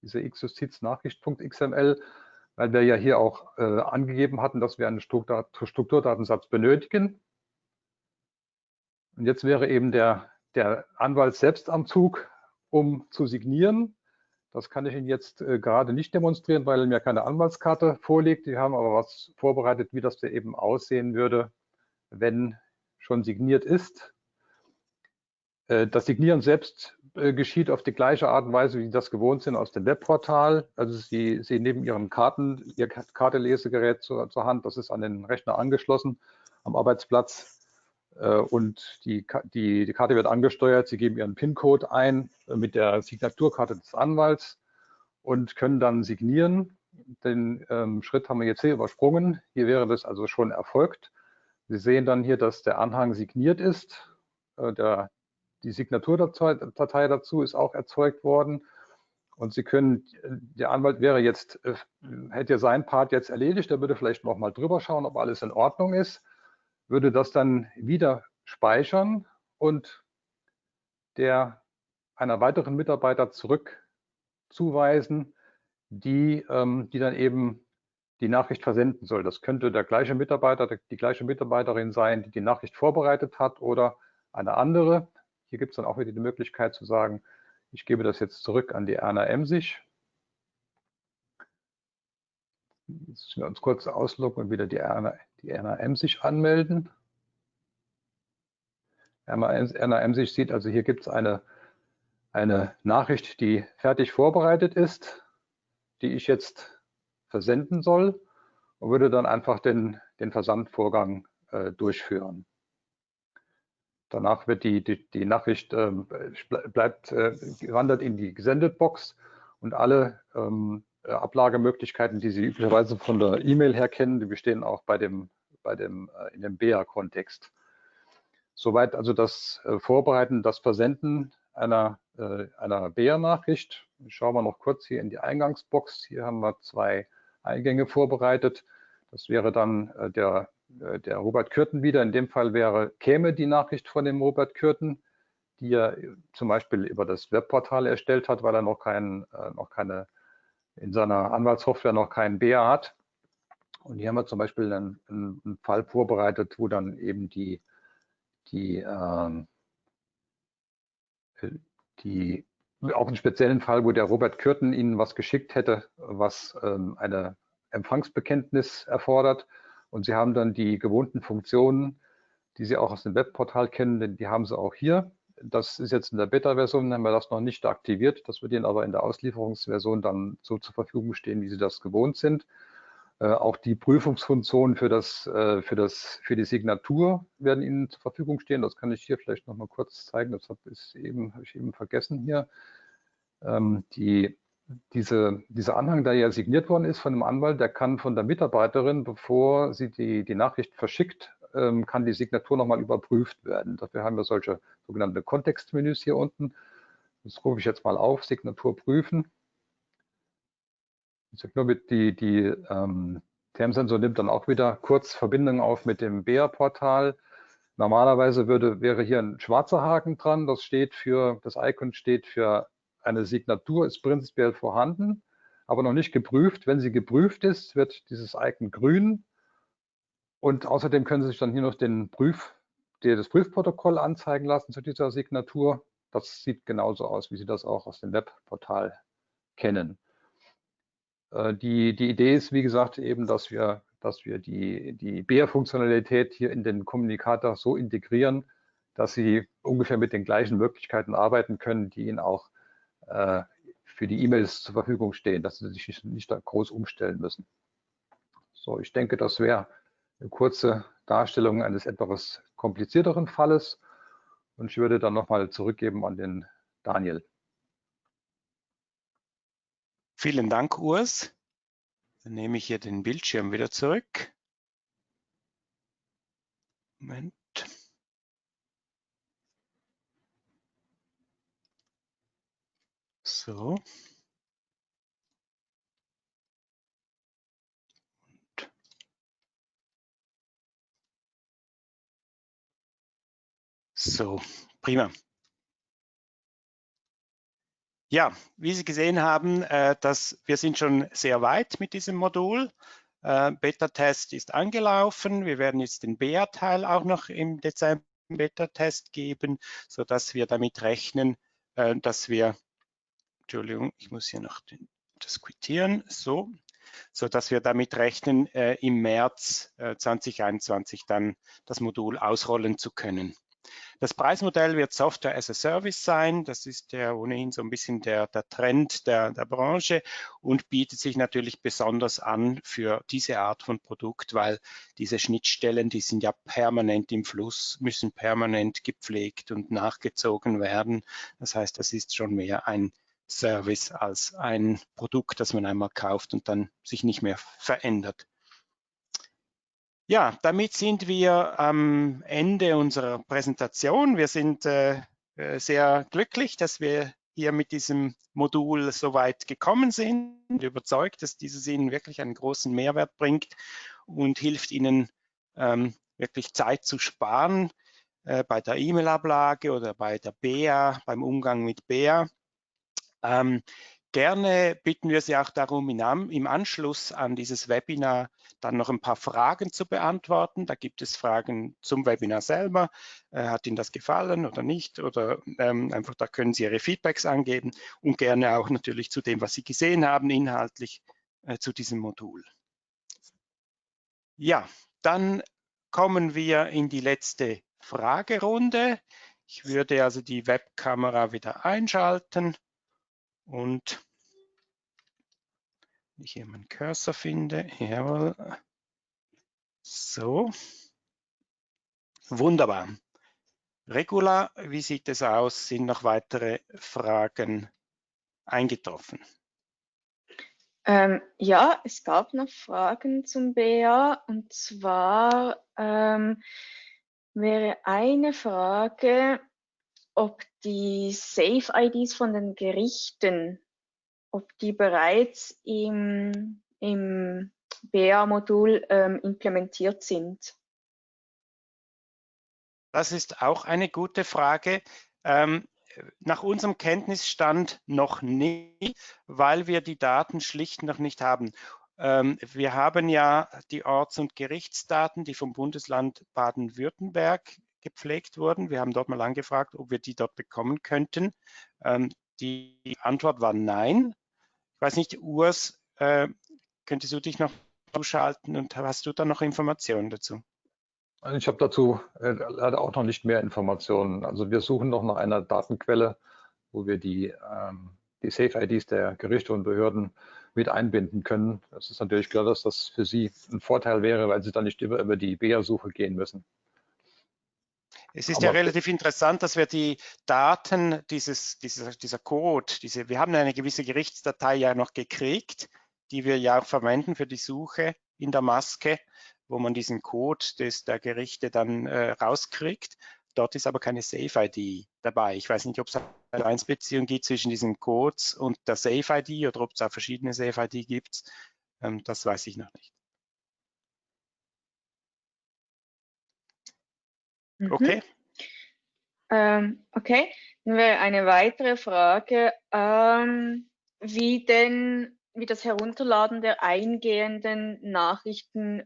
diese xjustiz-Nachricht.xml, weil wir ja hier auch angegeben hatten, dass wir einen Strukturdatensatz benötigen. Und jetzt wäre eben der Anwalt selbst am Zug, um zu signieren. Das kann ich Ihnen jetzt gerade nicht demonstrieren, weil mir keine Anwaltskarte vorliegt. Wir haben aber was vorbereitet, wie das eben aussehen würde, wenn schon signiert ist. Das Signieren selbst geschieht auf die gleiche Art und Weise, wie Sie das gewohnt sind aus dem Webportal. Also Sie nehmen Ihr Kartelesegerät zur Hand, das ist an den Rechner angeschlossen am Arbeitsplatz und die Karte wird angesteuert. Sie geben Ihren PIN-Code ein mit der Signaturkarte des Anwalts und können dann signieren. Den Schritt haben wir jetzt hier übersprungen. Hier wäre das also schon erfolgt. Sie sehen dann hier, dass der Anhang signiert ist. die Signaturdatei dazu ist auch erzeugt worden. Und Sie können, der Anwalt hätte seinen Part jetzt erledigt, er würde vielleicht noch mal drüber schauen, ob alles in Ordnung ist, würde das dann wieder speichern und einer weiteren Mitarbeiter zurückzuweisen, die dann eben die Nachricht versenden soll. Das könnte der gleiche Mitarbeiter, die gleiche Mitarbeiterin sein, die die Nachricht vorbereitet hat, oder eine andere. Hier gibt es dann auch wieder die Möglichkeit zu sagen, ich gebe das jetzt zurück an die Erna Emsig. Jetzt müssen wir uns kurz ausloggen und wieder die Erna Emsig anmelden. Erna Emsig sieht also, hier gibt es eine Nachricht, die fertig vorbereitet ist, die ich jetzt versenden soll, und würde dann einfach den Versandvorgang durchführen. Danach wird die Nachricht wandert in die Gesendet-Box, und alle Ablagemöglichkeiten, die Sie üblicherweise von der E-Mail her kennen, die bestehen auch in dem BEA-Kontext. Soweit also das Vorbereiten, das Versenden einer BEA-Nachricht. Schauen wir noch kurz hier in die Eingangsbox. Hier haben wir 2 Eingänge vorbereitet. Das wäre dann der Robert Kürten wieder. In dem Fall käme die Nachricht von dem Robert Kürten, die er zum Beispiel über das Webportal erstellt hat, weil er in seiner Anwaltssoftware noch keinen BEA hat. Und hier haben wir zum Beispiel einen Fall vorbereitet, wo dann eben auch einen speziellen Fall, wo der Robert Kürten Ihnen was geschickt hätte, was eine Empfangsbekenntnis erfordert. Und Sie haben dann die gewohnten Funktionen, die Sie auch aus dem Webportal kennen, denn die haben Sie auch hier. Das ist jetzt in der Beta-Version, haben wir das noch nicht aktiviert. Das wird Ihnen aber in der Auslieferungsversion dann so zur Verfügung stehen, wie Sie das gewohnt sind. Auch die Prüfungsfunktionen für die Signatur werden Ihnen zur Verfügung stehen. Das kann ich hier vielleicht noch mal kurz zeigen. Das habe ich eben vergessen hier. Dieser Anhang, der ja signiert worden ist von dem Anwalt, der kann von der Mitarbeiterin, bevor sie die Nachricht verschickt, kann die Signatur noch mal überprüft werden. Dafür haben wir solche sogenannte Kontextmenüs hier unten. Das rufe ich jetzt mal auf: Signatur prüfen. Ich sage nur, ThermSensor nimmt dann auch wieder kurz Verbindung auf mit dem BEA-Portal. Normalerweise wäre hier ein schwarzer Haken dran. Das Icon steht für eine Signatur, ist prinzipiell vorhanden, aber noch nicht geprüft. Wenn sie geprüft ist, wird dieses Icon grün. Und außerdem können Sie sich dann hier noch das Prüfprotokoll anzeigen lassen zu dieser Signatur. Das sieht genauso aus, wie Sie das auch aus dem Webportal kennen. Die Idee ist, wie gesagt, eben, dass wir die BEA-Funktionalität hier in den Kommunikator so integrieren, dass Sie ungefähr mit den gleichen Möglichkeiten arbeiten können, die Ihnen auch für die E-Mails zur Verfügung stehen, dass Sie sich nicht da groß umstellen müssen. So, ich denke, das wäre eine kurze Darstellung eines etwas komplizierteren Falles, und ich würde dann nochmal zurückgeben an den Daniel. Vielen Dank, Urs. Dann nehme ich hier den Bildschirm wieder zurück. Moment. So. So, prima. Ja, wie Sie gesehen haben, wir sind schon sehr weit mit diesem Modul. Beta-Test ist angelaufen. Wir werden jetzt den BEA-Teil auch noch im Dezember Beta-Test geben, sodass wir damit rechnen, dass wir, Entschuldigung, ich muss hier noch das quittieren, sodass wir damit rechnen, im März 2021 dann das Modul ausrollen zu können. Das Preismodell wird Software as a Service sein. Das ist ja ohnehin so ein bisschen der Trend der Branche und bietet sich natürlich besonders an für diese Art von Produkt, weil diese Schnittstellen, die sind ja permanent im Fluss, müssen permanent gepflegt und nachgezogen werden. Das heißt, das ist schon mehr ein Service als ein Produkt, das man einmal kauft und dann sich nicht mehr verändert. Ja, damit sind wir am Ende unserer Präsentation. Wir sind sehr glücklich, dass wir hier mit diesem Modul so weit gekommen sind und überzeugt, dass dieses Ihnen wirklich einen großen Mehrwert bringt und hilft Ihnen wirklich Zeit zu sparen bei der E-Mail-Ablage oder bei der BEA, beim Umgang mit BEA. Gerne bitten wir Sie auch darum, im Anschluss an dieses Webinar dann noch ein paar Fragen zu beantworten. Da gibt es Fragen zum Webinar selber. Hat Ihnen das gefallen oder nicht? Oder einfach, da können Sie Ihre Feedbacks angeben und gerne auch natürlich zu dem, was Sie gesehen haben, inhaltlich zu diesem Modul. Ja, dann kommen wir in die letzte Fragerunde. Ich würde also die Webkamera wieder einschalten. Und wenn ich hier meinen Cursor finde, jawohl, so, wunderbar. Regula, wie sieht es aus? Sind noch weitere Fragen eingetroffen? Ja, es gab noch Fragen zum BA, und zwar wäre eine Frage, ob die Safe-IDs von den Gerichten, ob die bereits im BA-Modul implementiert sind. Das ist auch eine gute Frage. Nach unserem Kenntnisstand noch nicht, weil wir die Daten schlicht noch nicht haben. Wir haben ja die Orts- und Gerichtsdaten, die vom Bundesland Baden-Württemberg gepflegt wurden. Wir haben dort mal angefragt, ob wir die dort bekommen könnten. Die Antwort war nein. Ich weiß nicht, Urs, könntest du dich noch zuschalten und hast du da noch Informationen dazu? Ich habe dazu leider auch noch nicht mehr Informationen. Also wir suchen noch nach einer Datenquelle, wo wir die Safe-IDs der Gerichte und Behörden mit einbinden können. Es ist natürlich klar, dass das für Sie ein Vorteil wäre, weil Sie dann nicht über die BEA-Suche gehen müssen. Es ist ja relativ interessant, dass wir die Daten, dieser Code, wir haben eine gewisse Gerichtsdatei ja noch gekriegt, die wir ja auch verwenden für die Suche in der Maske, wo man diesen Code der Gerichte dann rauskriegt. Dort ist aber keine Safe-ID dabei. Ich weiß nicht, ob es eine 1-Beziehung gibt zwischen diesen Codes und der Safe-ID oder ob es auch verschiedene Safe-ID gibt. Das weiß ich noch nicht. Okay. Okay, dann wäre eine weitere Frage, wie das Herunterladen der eingehenden Nachrichten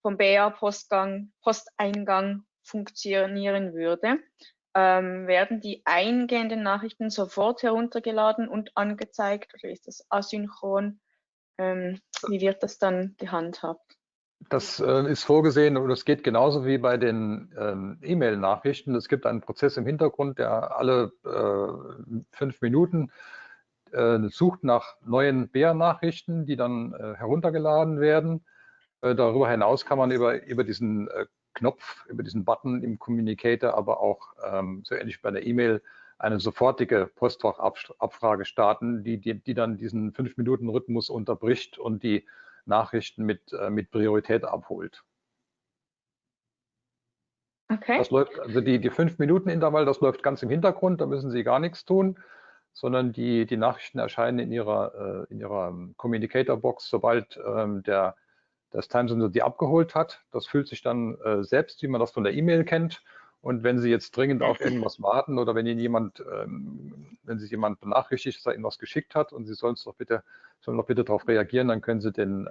vom BA-Posteingang funktionieren würde. Werden die eingehenden Nachrichten sofort heruntergeladen und angezeigt oder ist das asynchron? Wie wird das dann gehandhabt? Das ist vorgesehen und es geht genauso wie bei den E-Mail-Nachrichten. Es gibt einen Prozess im Hintergrund, der alle 5 Minuten sucht nach neuen BEA-Nachrichten, die dann heruntergeladen werden. Darüber hinaus kann man über diesen Knopf, über diesen Button im Communicator, aber auch so ähnlich wie bei der E-Mail, eine sofortige Postfachabfrage starten, die dann diesen 5-Minuten-Rhythmus unterbricht und die Nachrichten mit Priorität abholt. Okay. Das läuft, also die 5-Minuten-Intervall, das läuft ganz im Hintergrund, da müssen Sie gar nichts tun, sondern die Nachrichten erscheinen in Ihrer Communicator-Box, sobald das Timesensor die abgeholt hat. Das fühlt sich dann selbst, wie man das von der E-Mail kennt. Und wenn Sie jetzt dringend auf irgendwas warten oder wenn sich jemand benachrichtigt, dass er Ihnen was geschickt hat und Sie sollen doch bitte darauf reagieren, dann können Sie den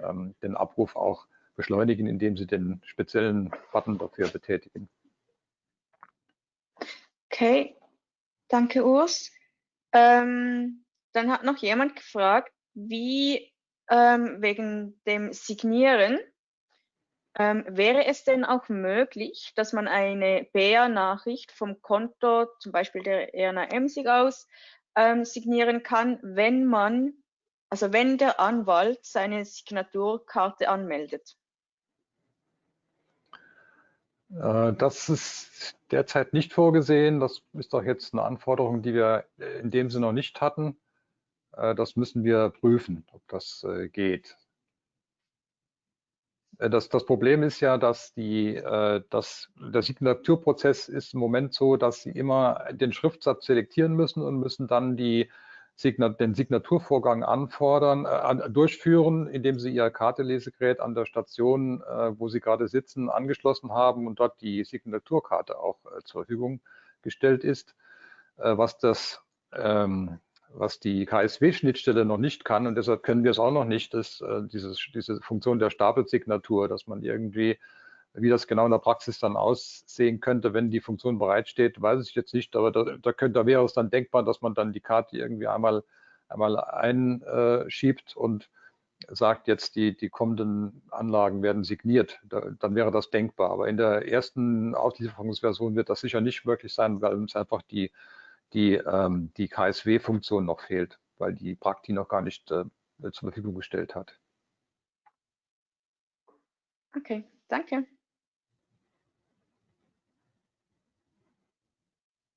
Abruf auch beschleunigen, indem Sie den speziellen Button dafür betätigen. Okay, danke Urs. Dann hat noch jemand gefragt, wie wegen dem Signieren, wäre es denn auch möglich, dass man eine BEA-Nachricht vom Konto, zum Beispiel der Erna Emsig aus, signieren kann, wenn der Anwalt seine Signaturkarte anmeldet? Das ist derzeit nicht vorgesehen. Das ist doch jetzt eine Anforderung, die wir in dem Sinne noch nicht hatten. Das müssen wir prüfen, ob das geht. Das Problem ist ja, dass der Signaturprozess ist im Moment so, dass Sie immer den Schriftsatz selektieren müssen und müssen dann den Signaturvorgang durchführen, indem Sie Ihr Kartelesegerät an der Station, wo Sie gerade sitzen, angeschlossen haben und dort die Signaturkarte auch zur Verfügung gestellt ist. Was die KSW-Schnittstelle noch nicht kann, und deshalb können wir es auch noch nicht, ist diese Funktion der Stapelsignatur, dass man irgendwie, wie das genau in der Praxis dann aussehen könnte, wenn die Funktion bereitsteht, weiß ich jetzt nicht, aber da wäre es dann denkbar, dass man dann die Karte irgendwie einmal einschiebt und sagt, jetzt die kommenden Anlagen werden signiert. Dann wäre das denkbar. Aber in der ersten Auslieferungsversion wird das sicher nicht möglich sein, weil uns einfach die KSW-Funktion noch fehlt, weil die Prakti noch gar nicht zur Verfügung gestellt hat. Okay, danke.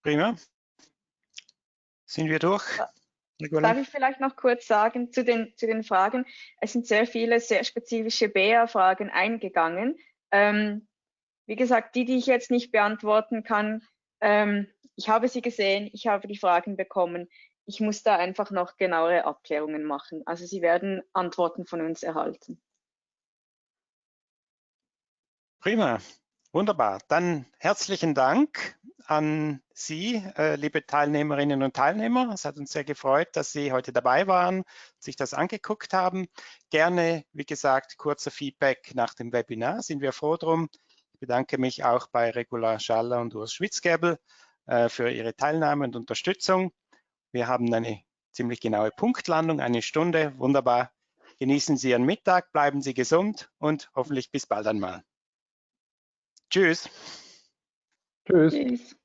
Prima. Sind wir durch? Darf ich vielleicht noch kurz sagen zu den Fragen? Es sind sehr viele, sehr spezifische BA-Fragen eingegangen. Wie gesagt, die ich jetzt nicht beantworten kann, ich habe sie gesehen, ich habe die Fragen bekommen. Ich muss da einfach noch genauere Abklärungen machen. Also Sie werden Antworten von uns erhalten. Prima, wunderbar. Dann herzlichen Dank an Sie, liebe Teilnehmerinnen und Teilnehmer. Es hat uns sehr gefreut, dass Sie heute dabei waren, sich das angeguckt haben. Gerne, wie gesagt, kurzer Feedback nach dem Webinar, sind wir froh drum. Ich bedanke mich auch bei Regula Schaller und Urs Schwitzgebel für Ihre Teilnahme und Unterstützung. Wir haben eine ziemlich genaue Punktlandung, 1 Stunde, wunderbar. Genießen Sie Ihren Mittag, bleiben Sie gesund und hoffentlich bis bald einmal. Tschüss. Tschüss. Tschüss.